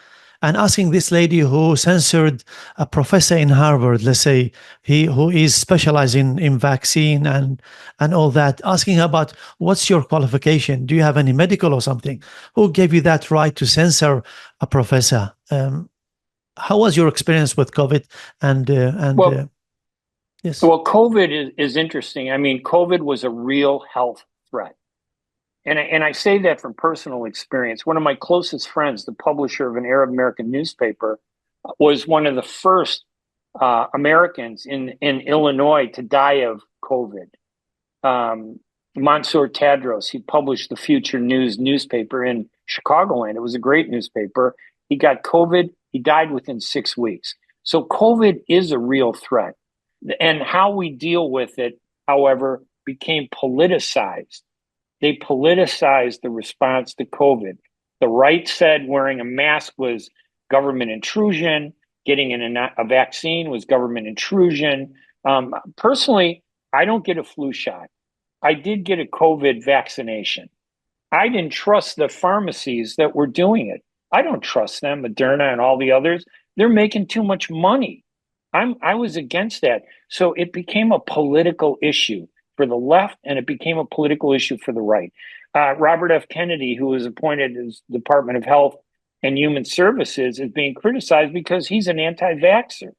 and asking this lady who censored a professor in Harvard, let's say, who is specializing in vaccine and all that, asking about what's your qualification? Do you have any medical or something? Who gave you that right to censor a professor? How was your experience with COVID? Yes. Well, COVID is interesting. I mean, COVID was a real health threat. And I say that from personal experience. One of my closest friends, the publisher of an Arab American newspaper, was one of the first Americans in Illinois to die of COVID. Mansour Tadros, he published the Future News newspaper in Chicagoland. It was a great newspaper. He got COVID. He died within 6 weeks. So COVID is a real threat. And how we deal with it, however, became politicized. They politicized the response to COVID. The right said wearing a mask was government intrusion. Getting a vaccine was government intrusion. Personally, I don't get a flu shot. I did get a COVID vaccination. I didn't trust the pharmacies that were doing it. I don't trust them, Moderna and all the others. They're making too much money. I was against that. So it became a political issue for the left, and it became a political issue for the right. Robert F. Kennedy, who was appointed as Department of Health and Human Services, is being criticized because he's an anti-vaxxer.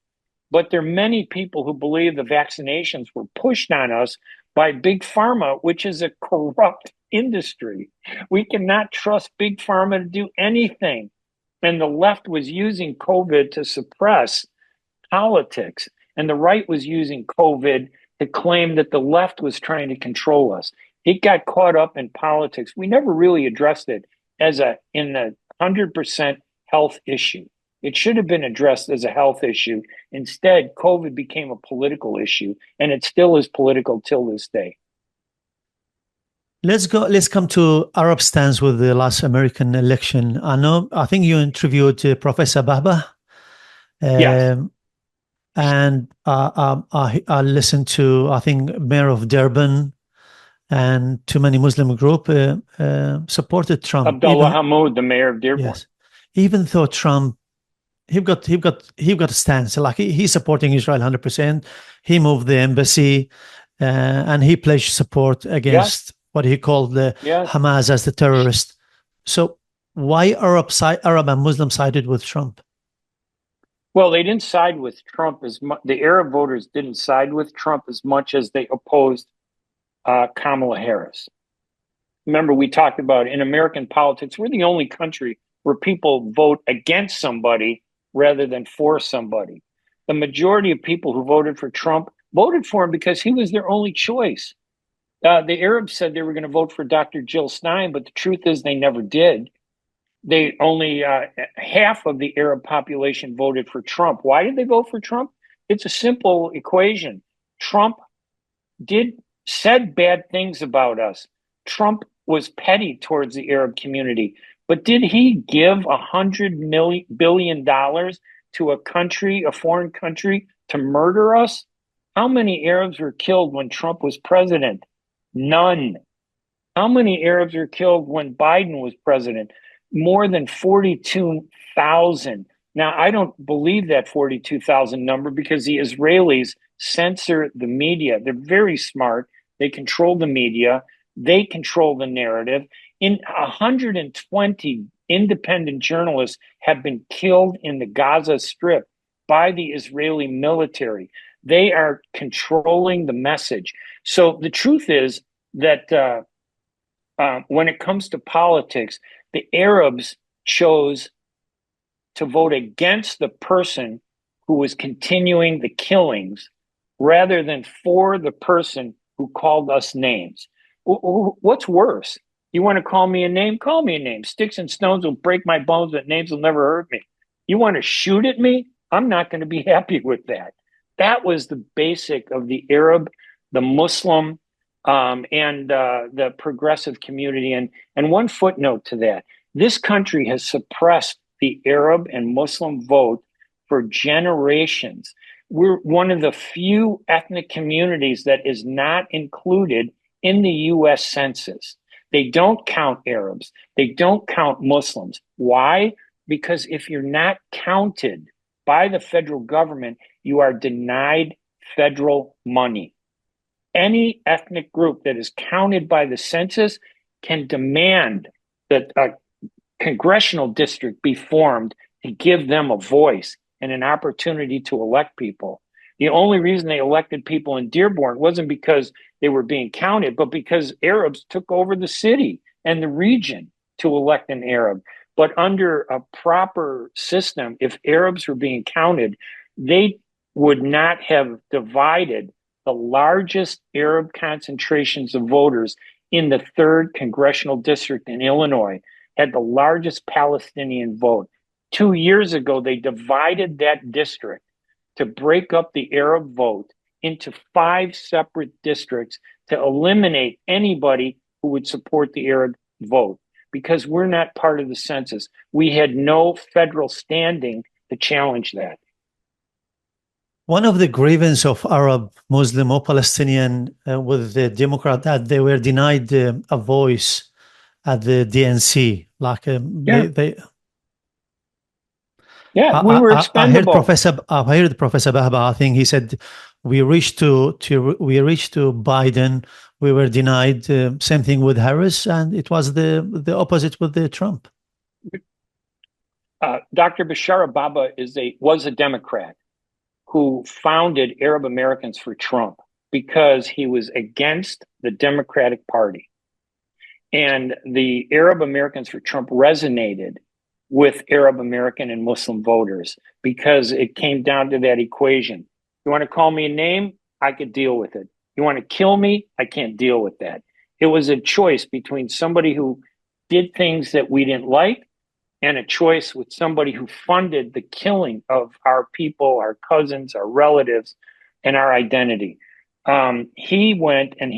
But there are many people who believe the vaccinations were pushed on us by Big Pharma, which is a corrupt industry. We cannot trust Big Pharma to do anything. And the left was using COVID to suppress politics, and the right was using COVID to claim that the left was trying to control us. It got caught up in politics. We never really addressed it as a 100% health issue. It should have been addressed as a health issue. Instead, COVID became a political issue, and it still is political till this day. Let's come to Arab stance with the last American election. I think you interviewed Professor Bahba. Yes. And I listened to, I think, Mayor of Durban and too many Muslim group supported Trump. Abdullah Hamoud, the mayor of Dearborn. Yes, even though Trump, he got a stance, like he's supporting Israel 100%. He moved the embassy, and he pledged support against what he called the Hamas as the terrorist. So why Arab and Muslim sided with Trump? Well, they didn't side with Trump as much. The Arab voters didn't side with Trump as much as they opposed Kamala Harris. Remember, we talked about in American politics, we're the only country where people vote against somebody rather than for somebody. The majority of people who voted for Trump voted for him because he was their only choice. The Arabs said they were going to vote for Dr. Jill Stein, but the truth is they never did. They only half of the Arab population voted for Trump. Why did they vote for Trump? It's a simple equation. Trump said bad things about us. Trump was petty towards the Arab community, but did he give $100 billion to a country, a foreign country, to murder us? How many Arabs were killed when Trump was president? None. How many Arabs were killed when Biden was president? More than 42,000. Now, I don't believe that 42,000 number because the Israelis censor the media. They're very smart. They control the media. They control the narrative. 120 independent journalists have been killed in the Gaza Strip by the Israeli military. They are controlling the message. So the truth is that when it comes to politics, the Arabs chose to vote against the person who was continuing the killings rather than for the person who called us names. What's worse? You want to call me a name? Call me a name. Sticks and stones will break my bones, but names will never hurt me. You want to shoot at me? I'm not going to be happy with that. That was the basic of the Arab, the Muslim, and the progressive community. And one footnote to that, this country has suppressed the Arab and Muslim vote for generations. We're one of the few ethnic communities that is not included in the U.S. Census. They don't count Arabs. They don't count Muslims. Why? Because if you're not counted by the federal government, you are denied federal money. Any ethnic group that is counted by the census can demand that a congressional district be formed to give them a voice and an opportunity to elect people. The only reason they elected people in Dearborn wasn't because they were being counted, but because Arabs took over the city and the region to elect an Arab. But under a proper system, if Arabs were being counted, they would not have divided the largest Arab concentrations of voters in the 3rd Congressional District in Illinois, had the largest Palestinian vote. 2 years ago, they divided that district to break up the Arab vote into 5 separate districts to eliminate anybody who would support the Arab vote because we're not part of the census. We had no federal standing to challenge that. One of the grievances of Arab, Muslim, or Palestinian with the Democrat that they were denied a voice at the DNC. Like we were expendable. I heard Professor Bahba. I think he said we reached to Biden. We were denied. Same thing with Harris, and it was the opposite with the Trump. Dr. Bashar Baba was a Democrat who founded Arab Americans for Trump. because he was against the Democratic Party. And the Arab Americans for Trump resonated with Arab American and Muslim voters because it came down to that equation. You want to call me a name? I could deal with it. You want to kill me? I can't deal with that. It was a choice between somebody who did things that we didn't like and a choice with somebody who funded the killing of our people, our cousins, our relatives, and our identity. He went and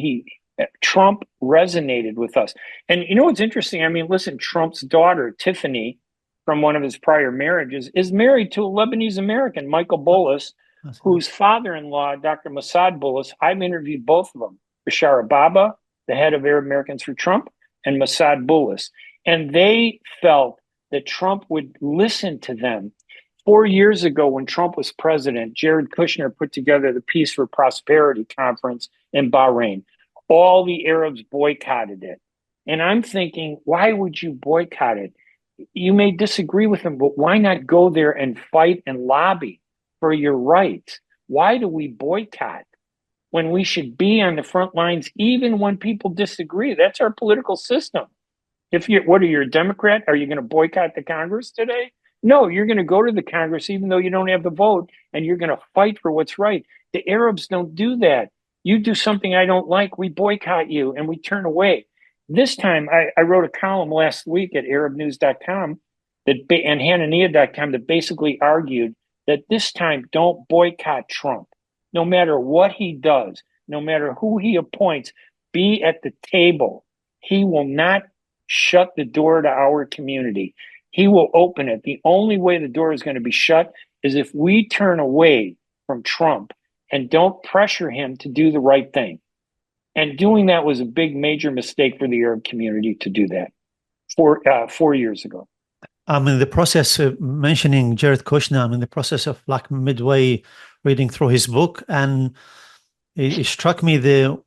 Trump resonated with us. And you know what's interesting? I mean, listen, Trump's daughter, Tiffany, from one of his prior marriages, is married to a Lebanese American, Michael Bullis, whose father-in-law, Dr. Mossad Bullis, I've interviewed both of them, Bashar Ababa, the head of Arab Americans for Trump, and Mossad Bullis. And they felt that Trump would listen to them. 4 years ago, when Trump was president, Jared Kushner put together the Peace for Prosperity Conference in Bahrain. All the Arabs boycotted it. And I'm thinking, why would you boycott it? You may disagree with them, but why not go there and fight and lobby for your rights? Why do we boycott when we should be on the front lines, even when people disagree? That's our political system. What are you, a Democrat? Are you going to boycott the Congress today? No, you're going to go to the Congress, even though you don't have the vote, and you're going to fight for what's right. The Arabs don't do that. You do something I don't like, we boycott you and we turn away. This time, I wrote a column last week at ArabNews.com and Hanania.com that basically argued that this time, don't boycott Trump. No matter what he does, no matter who he appoints, be at the table. He will not shut the door to our community. He will open it. The only way the door is going to be shut is if we turn away from Trump and don't pressure him to do the right thing. And doing that was a big, major mistake for the Arab community to do that 4 years ago. I'm in the process of mentioning Jared Kushner. I'm in the process of like midway reading through his book, and it struck me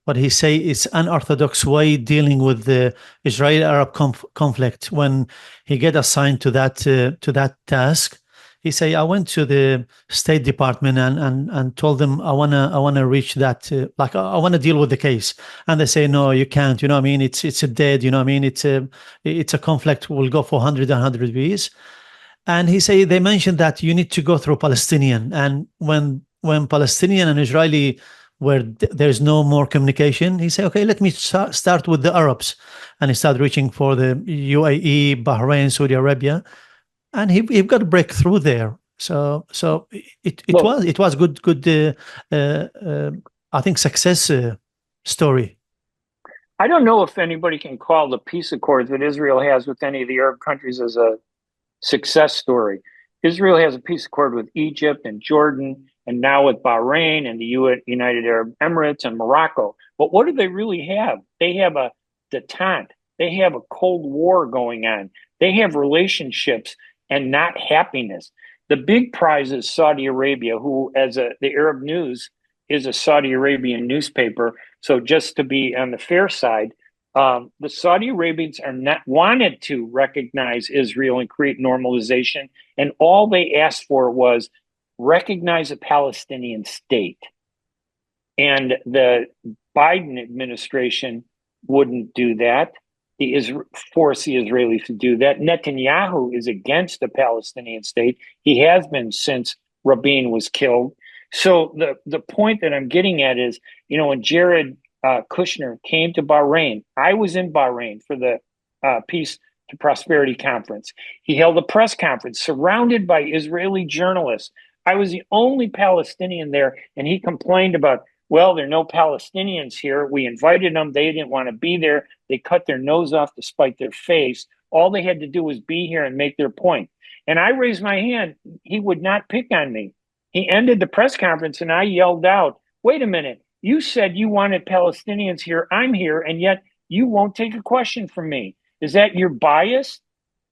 what he say is unorthodox way dealing with the Israeli-Arab conflict. When he get assigned to that task, he say, I went to the State Department and told them I wanna reach that, like I want to deal with the case, and they say no, you can't. You know what I mean? It's a dead. You know what I mean? It's a conflict will go for 100 years. And he say they mentioned that you need to go through Palestinian, and when Palestinian and Israeli where there's no more communication, he said, okay, let me start with the Arabs. And he started reaching for the UAE, Bahrain, Saudi Arabia, and he got a breakthrough there. So it was good I think success story. I don't know if anybody can call the peace accords that Israel has with any of the Arab countries as a success story. Israel has a peace accord with Egypt and Jordan, and now with Bahrain and the United Arab Emirates and Morocco. But what do they really have? They have a detente. They have a Cold War going on. They have relationships and not happiness. The big prize is Saudi Arabia, who, the Arab News is a Saudi Arabian newspaper. So just to be on the fair side, the Saudi Arabians are not wanted to recognize Israel and create normalization. And all they asked for was recognize a Palestinian state. And the Biden administration wouldn't do that. Force the Israelis to do that. Netanyahu is against the Palestinian state. He has been since Rabin was killed. So the point that I'm getting at is, when Jared Kushner came to Bahrain, I was in Bahrain for the Peace to Prosperity Conference. He held a press conference surrounded by Israeli journalists. I was the only Palestinian there, and he complained about, well, there are no Palestinians here. We invited them. They didn't want to be there. They cut their nose off to spite their face. All they had to do was be here and make their point. And I raised my hand. He would not pick on me. He ended the press conference, and I yelled out, wait a minute. You said you wanted Palestinians here. I'm here, and yet you won't take a question from me. Is that your bias?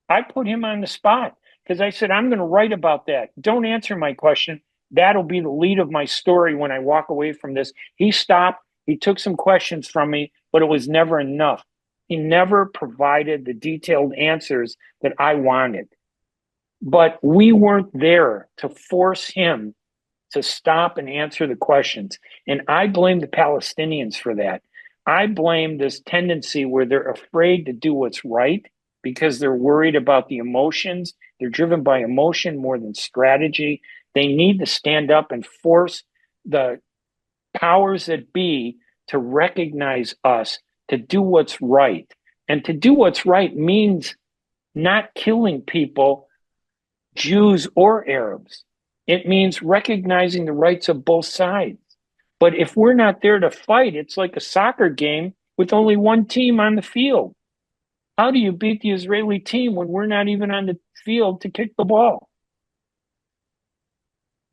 I put him on the spot because I said, I'm going to write about that. Don't answer my question. That'll be the lead of my story when I walk away from this. He stopped. He took some questions from me, but it was never enough. He never provided the detailed answers that I wanted. But we weren't there to force him to stop and answer the questions. And I blame the Palestinians for that. I blame this tendency where they're afraid to do what's right because they're worried about the emotions. They're driven by emotion more than strategy. They need to stand up and force the powers that be to recognize us, to do what's right. And to do what's right means not killing people, Jews or Arabs. It means recognizing the rights of both sides. But if we're not there to fight, it's like a soccer game with only one team on the field. How do you beat the Israeli team when we're not even on the field to kick the ball?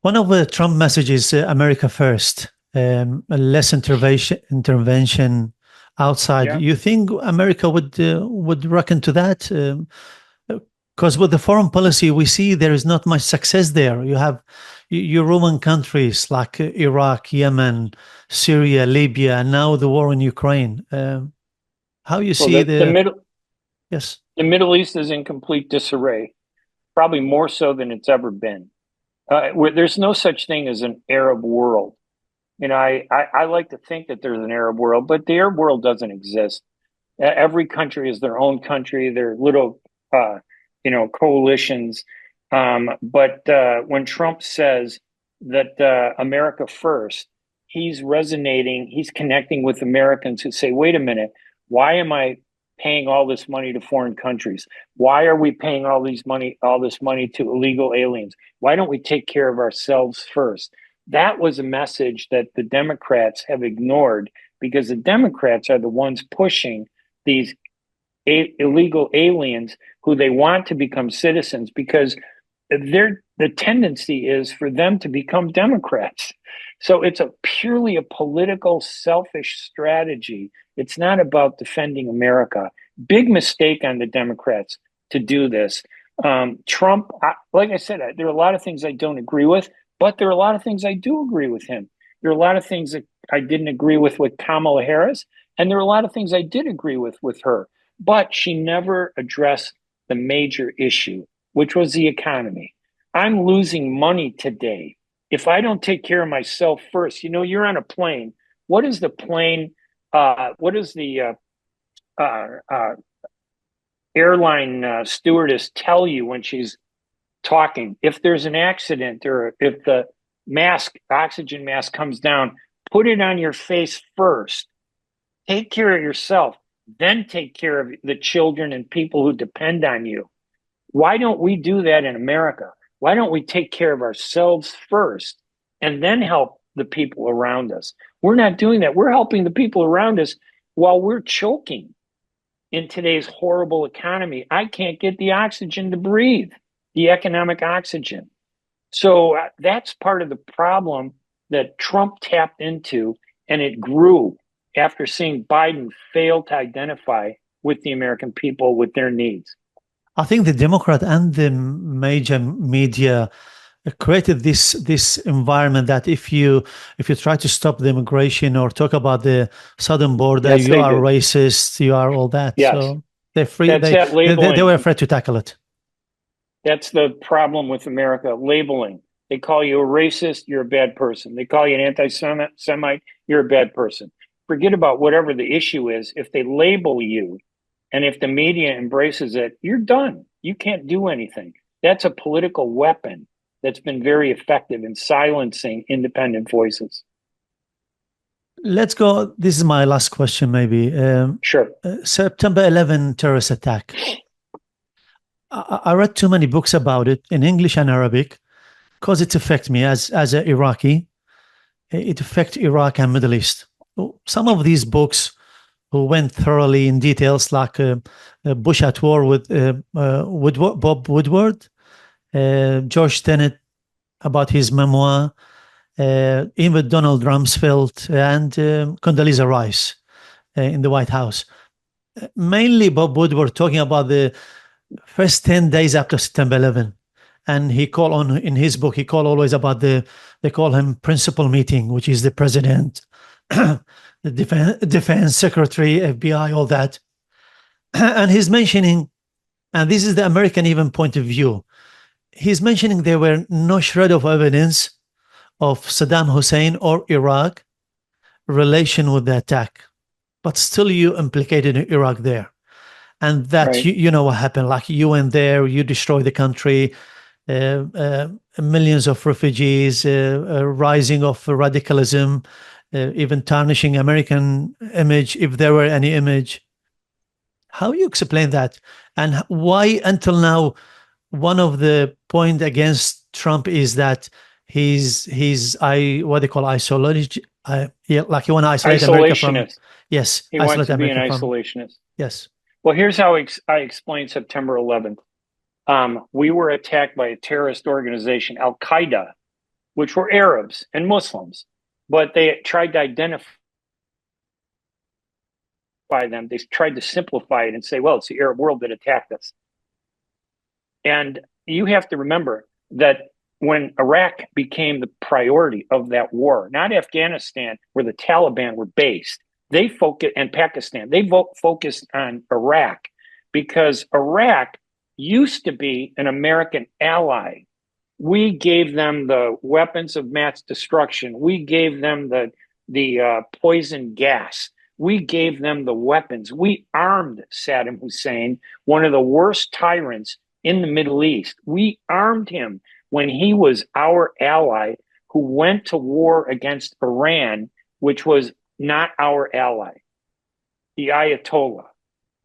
One of the Trump messages, America first, less intervention outside. Yeah. You think America would reckon to that? Because with the foreign policy, we see there is not much success there. You have your Roman countries like Iraq, Yemen, Syria, Libya, and now the war in Ukraine. How you see yes, the Middle East is in complete disarray, probably more so than it's ever been. There's no such thing as an Arab world. You know, I like to think that there's an Arab world, but the Arab world doesn't exist. Every country is their own country. They're little, coalitions. But when Trump says that America first, he's resonating. He's connecting with Americans who say, "Wait a minute, why am I paying all this money to foreign countries? Why are we paying all this money to illegal aliens? Why don't we take care of ourselves first?" That was a message that the Democrats have ignored because the Democrats are the ones pushing these illegal aliens who they want to become citizens because the tendency is for them to become Democrats. So it's purely a political, selfish strategy. It's not about defending America. Big mistake on the Democrats to do this. Trump, like I said, there are a lot of things I don't agree with, but there are a lot of things I do agree with him. There are a lot of things that I didn't agree with Kamala Harris, and there are a lot of things I did agree with her. But she never addressed the major issue, which was the economy. I'm losing money today. If I don't take care of myself first, you're on a plane. What is the plane? What does the airline stewardess tell you when she's talking? If there's an accident or if the oxygen mask comes down, put it on your face first. Take care of yourself, then take care of the children and people who depend on you. Why don't we do that in America? Why don't we take care of ourselves first and then help the people around us? We're not doing that. We're helping the people around us while we're choking in today's horrible economy. I can't get the oxygen to breathe, the economic oxygen. So that's part of the problem that Trump tapped into, and it grew after seeing Biden fail to identify with the American people with their needs. I think the Democrat and the major media created this environment that if you try to stop the immigration or talk about the southern border, Yes, you are racist, you are all that. Yes. So they were afraid to tackle it. That's the problem with America, labeling. They call you a racist, you're a bad person. They call you an anti-Semite, you're a bad person. Forget about whatever the issue is. If they label you and if the media embraces it, you're done. You can't do anything. That's a political weapon that's been very effective in silencing independent voices. Let's go. This is my last question, maybe. Sure. September 11 terrorist attack. I read too many books about it in English and Arabic because it affects me as an Iraqi. It affects Iraq and Middle East. Some of these books who went thoroughly in details, like Bush at War with Bob Woodward, George Tenet about his memoir, even Donald Rumsfeld and Condoleezza Rice in the White House. Mainly Bob Woodward talking about the first 10 days after September 11. And in his book, he called always about they call him principal meeting, which is the president, the defense secretary, FBI, all that. And he's mentioning, and this is the American even point of view, he's mentioning there were no shred of evidence of Saddam Hussein or Iraq relation with the attack, but still you implicated Iraq there. And that Right. you know what happened. Like you went there, you destroy the country, millions of refugees, rising of radicalism, even tarnishing American image, if there were any image. How you explain that? And why until now, one of the point against Trump is that he's what they call isolation. Yeah, like you want to isolate America from, Isolationist. yes, He wants isolate to be an America from, isolationist. yes. Well, here's how I explain September 11th. We were attacked by a terrorist organization, Al Qaeda, which were Arabs and Muslims, but they tried to identify them. They tried to simplify it and say, well, it's the Arab world that attacked us. And you have to remember that when Iraq became the priority of that war, not Afghanistan, where the Taliban were based, they focused, and Pakistan, they focused on Iraq because Iraq used to be an American ally. We gave them the weapons of mass destruction. We gave them the poison gas. We gave them the weapons. We armed Saddam Hussein, one of the worst tyrants in the Middle East. We armed him when he was our ally who went to war against Iran, which was not our ally, the Ayatollah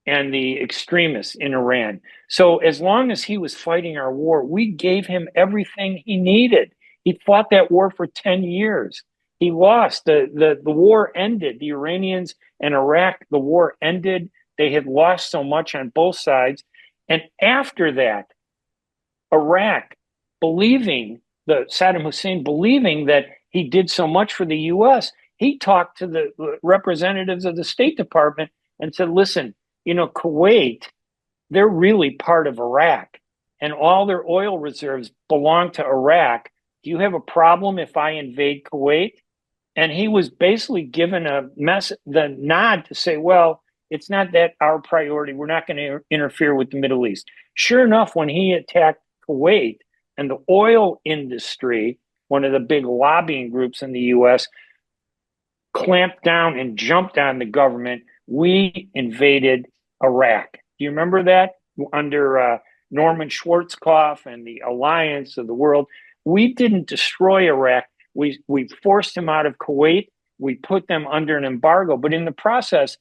and the extremists in Iran. So as long as he was fighting our war, we gave him everything he needed. He fought that war for 10 years. He lost. The war ended. The Iranians and Iraq, the war ended. They had lost so much on both sides. And after that, Iraq, Saddam Hussein believing that he did so much for the U.S., he talked to the representatives of the State Department and said, listen, Kuwait, they're really part of Iraq, and all their oil reserves belong to Iraq. Do you have a problem if I invade Kuwait? And he was basically given the nod to say, well, it's not that our priority. We're not going to interfere with the Middle East. Sure enough, when he attacked Kuwait and the oil industry, one of the big lobbying groups in the U.S., clamped down and jumped on the government, we invaded Iraq. Do you remember that? Under Norman Schwarzkopf and the Alliance of the World, we didn't destroy Iraq. We forced him out of Kuwait. We put them under an embargo. But in the process,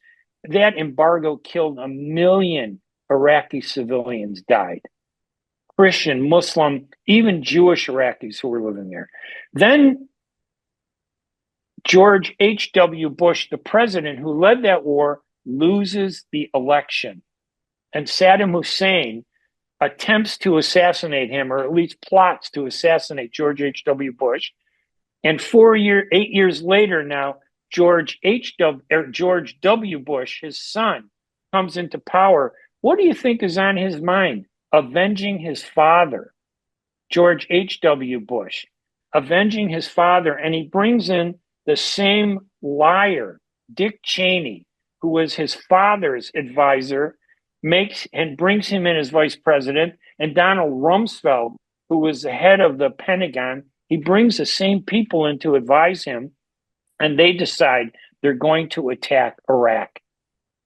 that embargo killed 1 million Iraqi civilians died. Christian, Muslim, even Jewish Iraqis who were living there. Then George H.W. Bush, the president who led that war, loses the election. And Saddam Hussein attempts to assassinate him, or at least plots to assassinate George H.W. Bush. And 8 years later now, George W. Bush, his son, comes into power. What do you think is on his mind? Avenging his father, George H.W. Bush, avenging his father. And he brings in the same liar, Dick Cheney, who was his father's advisor, brings him in as vice president, and Donald Rumsfeld, who was the head of the Pentagon. He brings the same people in to advise him, and they decide they're going to attack Iraq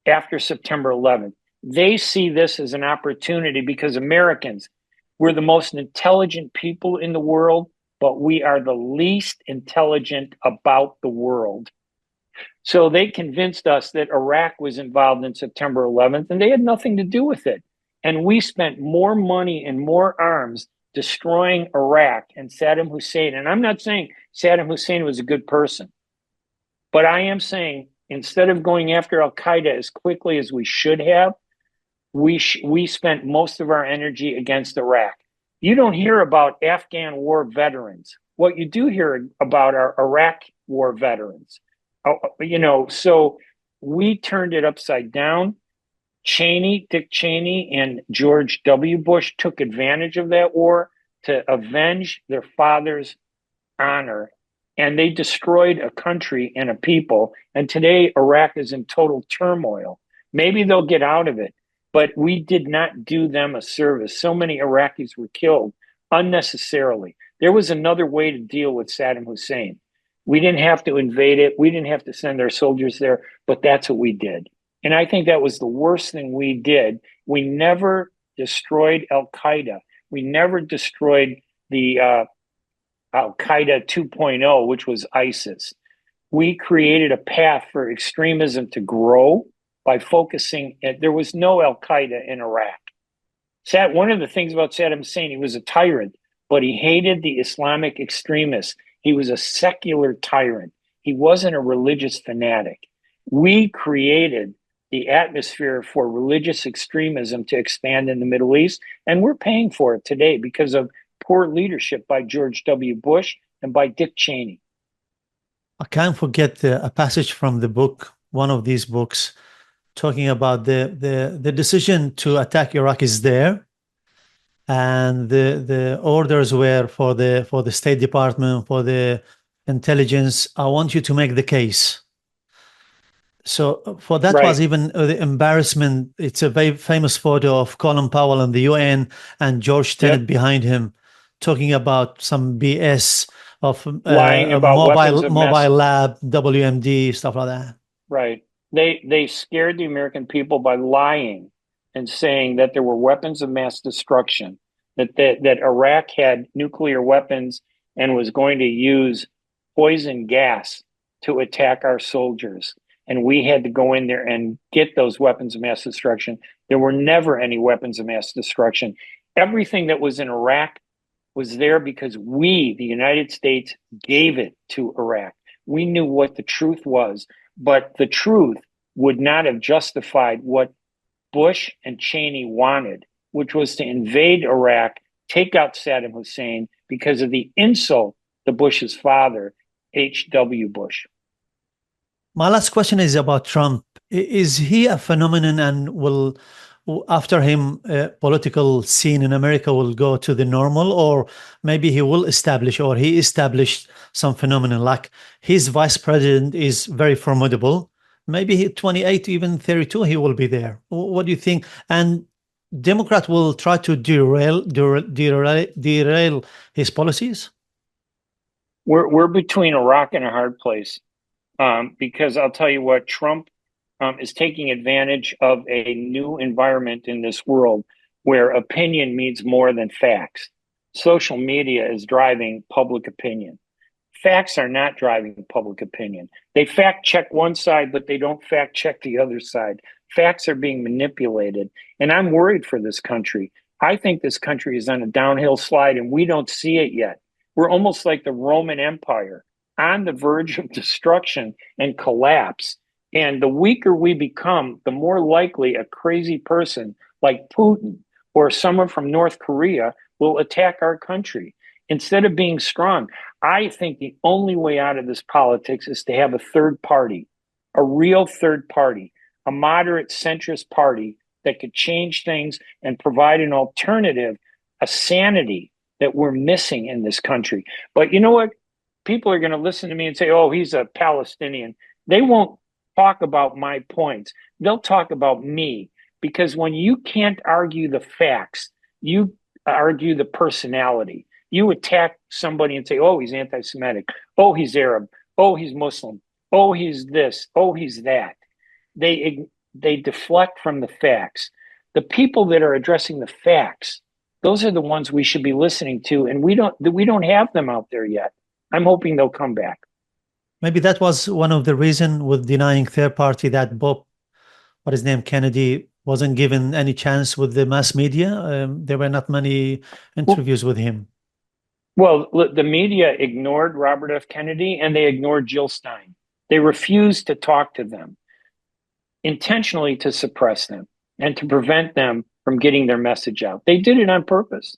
after September 11th. They see this as an opportunity because Americans, we're the most intelligent people in the world, but we are the least intelligent about the world. So they convinced us that Iraq was involved in September 11th, and they had nothing to do with it. And we spent more money and more arms destroying Iraq and Saddam Hussein. And I'm not saying Saddam Hussein was a good person, but I am saying instead of going after Al Qaeda as quickly as we should have, we spent most of our energy against Iraq. You don't hear about Afghan war veterans. What you do hear about are Iraq war veterans. So we turned it upside down. Dick Cheney, and George W. Bush took advantage of that war to avenge their father's honor, and they destroyed a country and a people. And today, Iraq is in total turmoil. Maybe they'll get out of it, but we did not do them a service. So many Iraqis were killed unnecessarily. There was another way to deal with Saddam Hussein. We didn't have to invade it. We didn't have to send our soldiers there, but that's what we did. And I think that was the worst thing we did. We never destroyed Al Qaeda. We never destroyed the Al Qaeda 2.0, which was ISIS. We created a path for extremism to grow by focusing. There was no Al Qaeda in Iraq. One of the things about Saddam Hussein, he was a tyrant, but he hated the Islamic extremists. He was a secular tyrant. He wasn't a religious fanatic. We created the atmosphere for religious extremism to expand in the Middle East, and we're paying for it today because of poor leadership by George W. Bush and by Dick Cheney. I can't forget a passage from the book, one of these books, talking about the decision to attack Iraq is there, and the orders were for the State Department, for the intelligence. I want you to make the case. So for that was Right. even the embarrassment. It's a very famous photo of Colin Powell in the UN and George Tenet Yep. behind him, talking about some BS of Lying a about weapons of mass. mobile lab, WMD, stuff like that. Right. They scared the American people by lying and saying that there were weapons of mass destruction, that Iraq had nuclear weapons and was going to use poison gas to attack our soldiers. And we had to go in there and get those weapons of mass destruction. There were never any weapons of mass destruction. Everything that was in Iraq was there because we, the United States, gave it to Iraq. We knew what the truth was, but the truth would not have justified what Bush and Cheney wanted, which was to invade Iraq, take out Saddam Hussein because of the insult to Bush's father, H.W. Bush. My last question is about Trump. Is he a phenomenon, and will, after him, political scene in America will go to the normal, or maybe he will establish, or he established some phenomenon like his vice president is very formidable. Maybe 28, even 32, he will be there. What do you think? And Democrat will try to derail his policies? We're between a rock and a hard place. Because I'll tell you what, Trump is taking advantage of a new environment in this world where opinion means more than facts. Social media is driving public opinion. Facts are not driving public opinion. They fact check one side, but they don't fact check the other side. Facts are being manipulated. And I'm worried for this country. I think this country is on a downhill slide and we don't see it yet. We're almost like the Roman Empire, on the verge of destruction and collapse. And the weaker we become, the more likely a crazy person like Putin or someone from North Korea will attack our country. Instead of being strong, I think the only way out of this politics is to have a third party, a real third party, a moderate centrist party that could change things and provide an alternative, a sanity that we're missing in this country. But you know what? People are going to listen to me and say, oh, he's a Palestinian. They won't talk about my points. They'll talk about me, because when you can't argue the facts, you argue the personality. You attack somebody and say, oh, he's anti-Semitic. Oh, he's Arab. Oh, he's Muslim. Oh, he's this. Oh, he's that. They deflect from the facts. The people that are addressing the facts, those are the ones we should be listening to, and we don't have them out there yet. I'm hoping they'll come back. Maybe that was one of the reason with denying third party, that Bob, what his name, Kennedy, wasn't given any chance with the mass media. There were not many interviews with him. Well, the media ignored Robert F. Kennedy and they ignored Jill Stein. They refused to talk to them, intentionally to suppress them and to prevent them from getting their message out. They did it on purpose.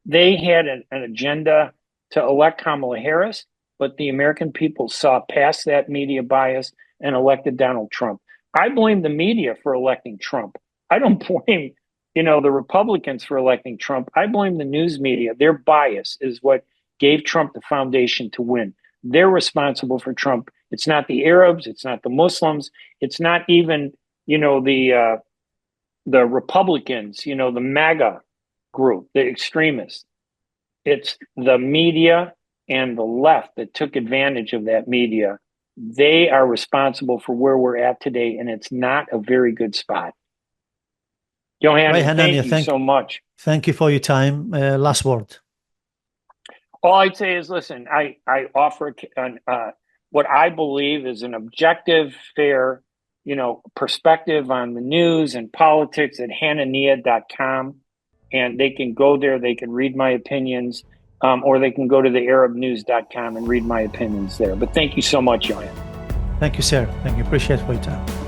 They had an agenda to elect Kamala Harris, but the American people saw past that media bias and elected Donald Trump. I blame the media for electing Trump. I don't blame, the Republicans for electing Trump. I blame the news media. Their bias is what gave Trump the foundation to win. They're responsible for Trump. It's not the Arabs. It's not the Muslims. It's not even, the Republicans, the MAGA group, the extremists. it's the media and the left that took advantage of that media. They are responsible for where we're at today, and it's not a very good spot. Yohanan, Right, Hanania, thank you so much. Thank you for your time. Last word. All I'd say is, listen, I offer what I believe is an objective, fair, perspective on the news and politics at Hanania.com. And they can go there, they can read my opinions, or they can go to the ArabNews.com and read my opinions there. But thank you so much, Yohanan. Thank you, sir. Thank you. Appreciate it for your time.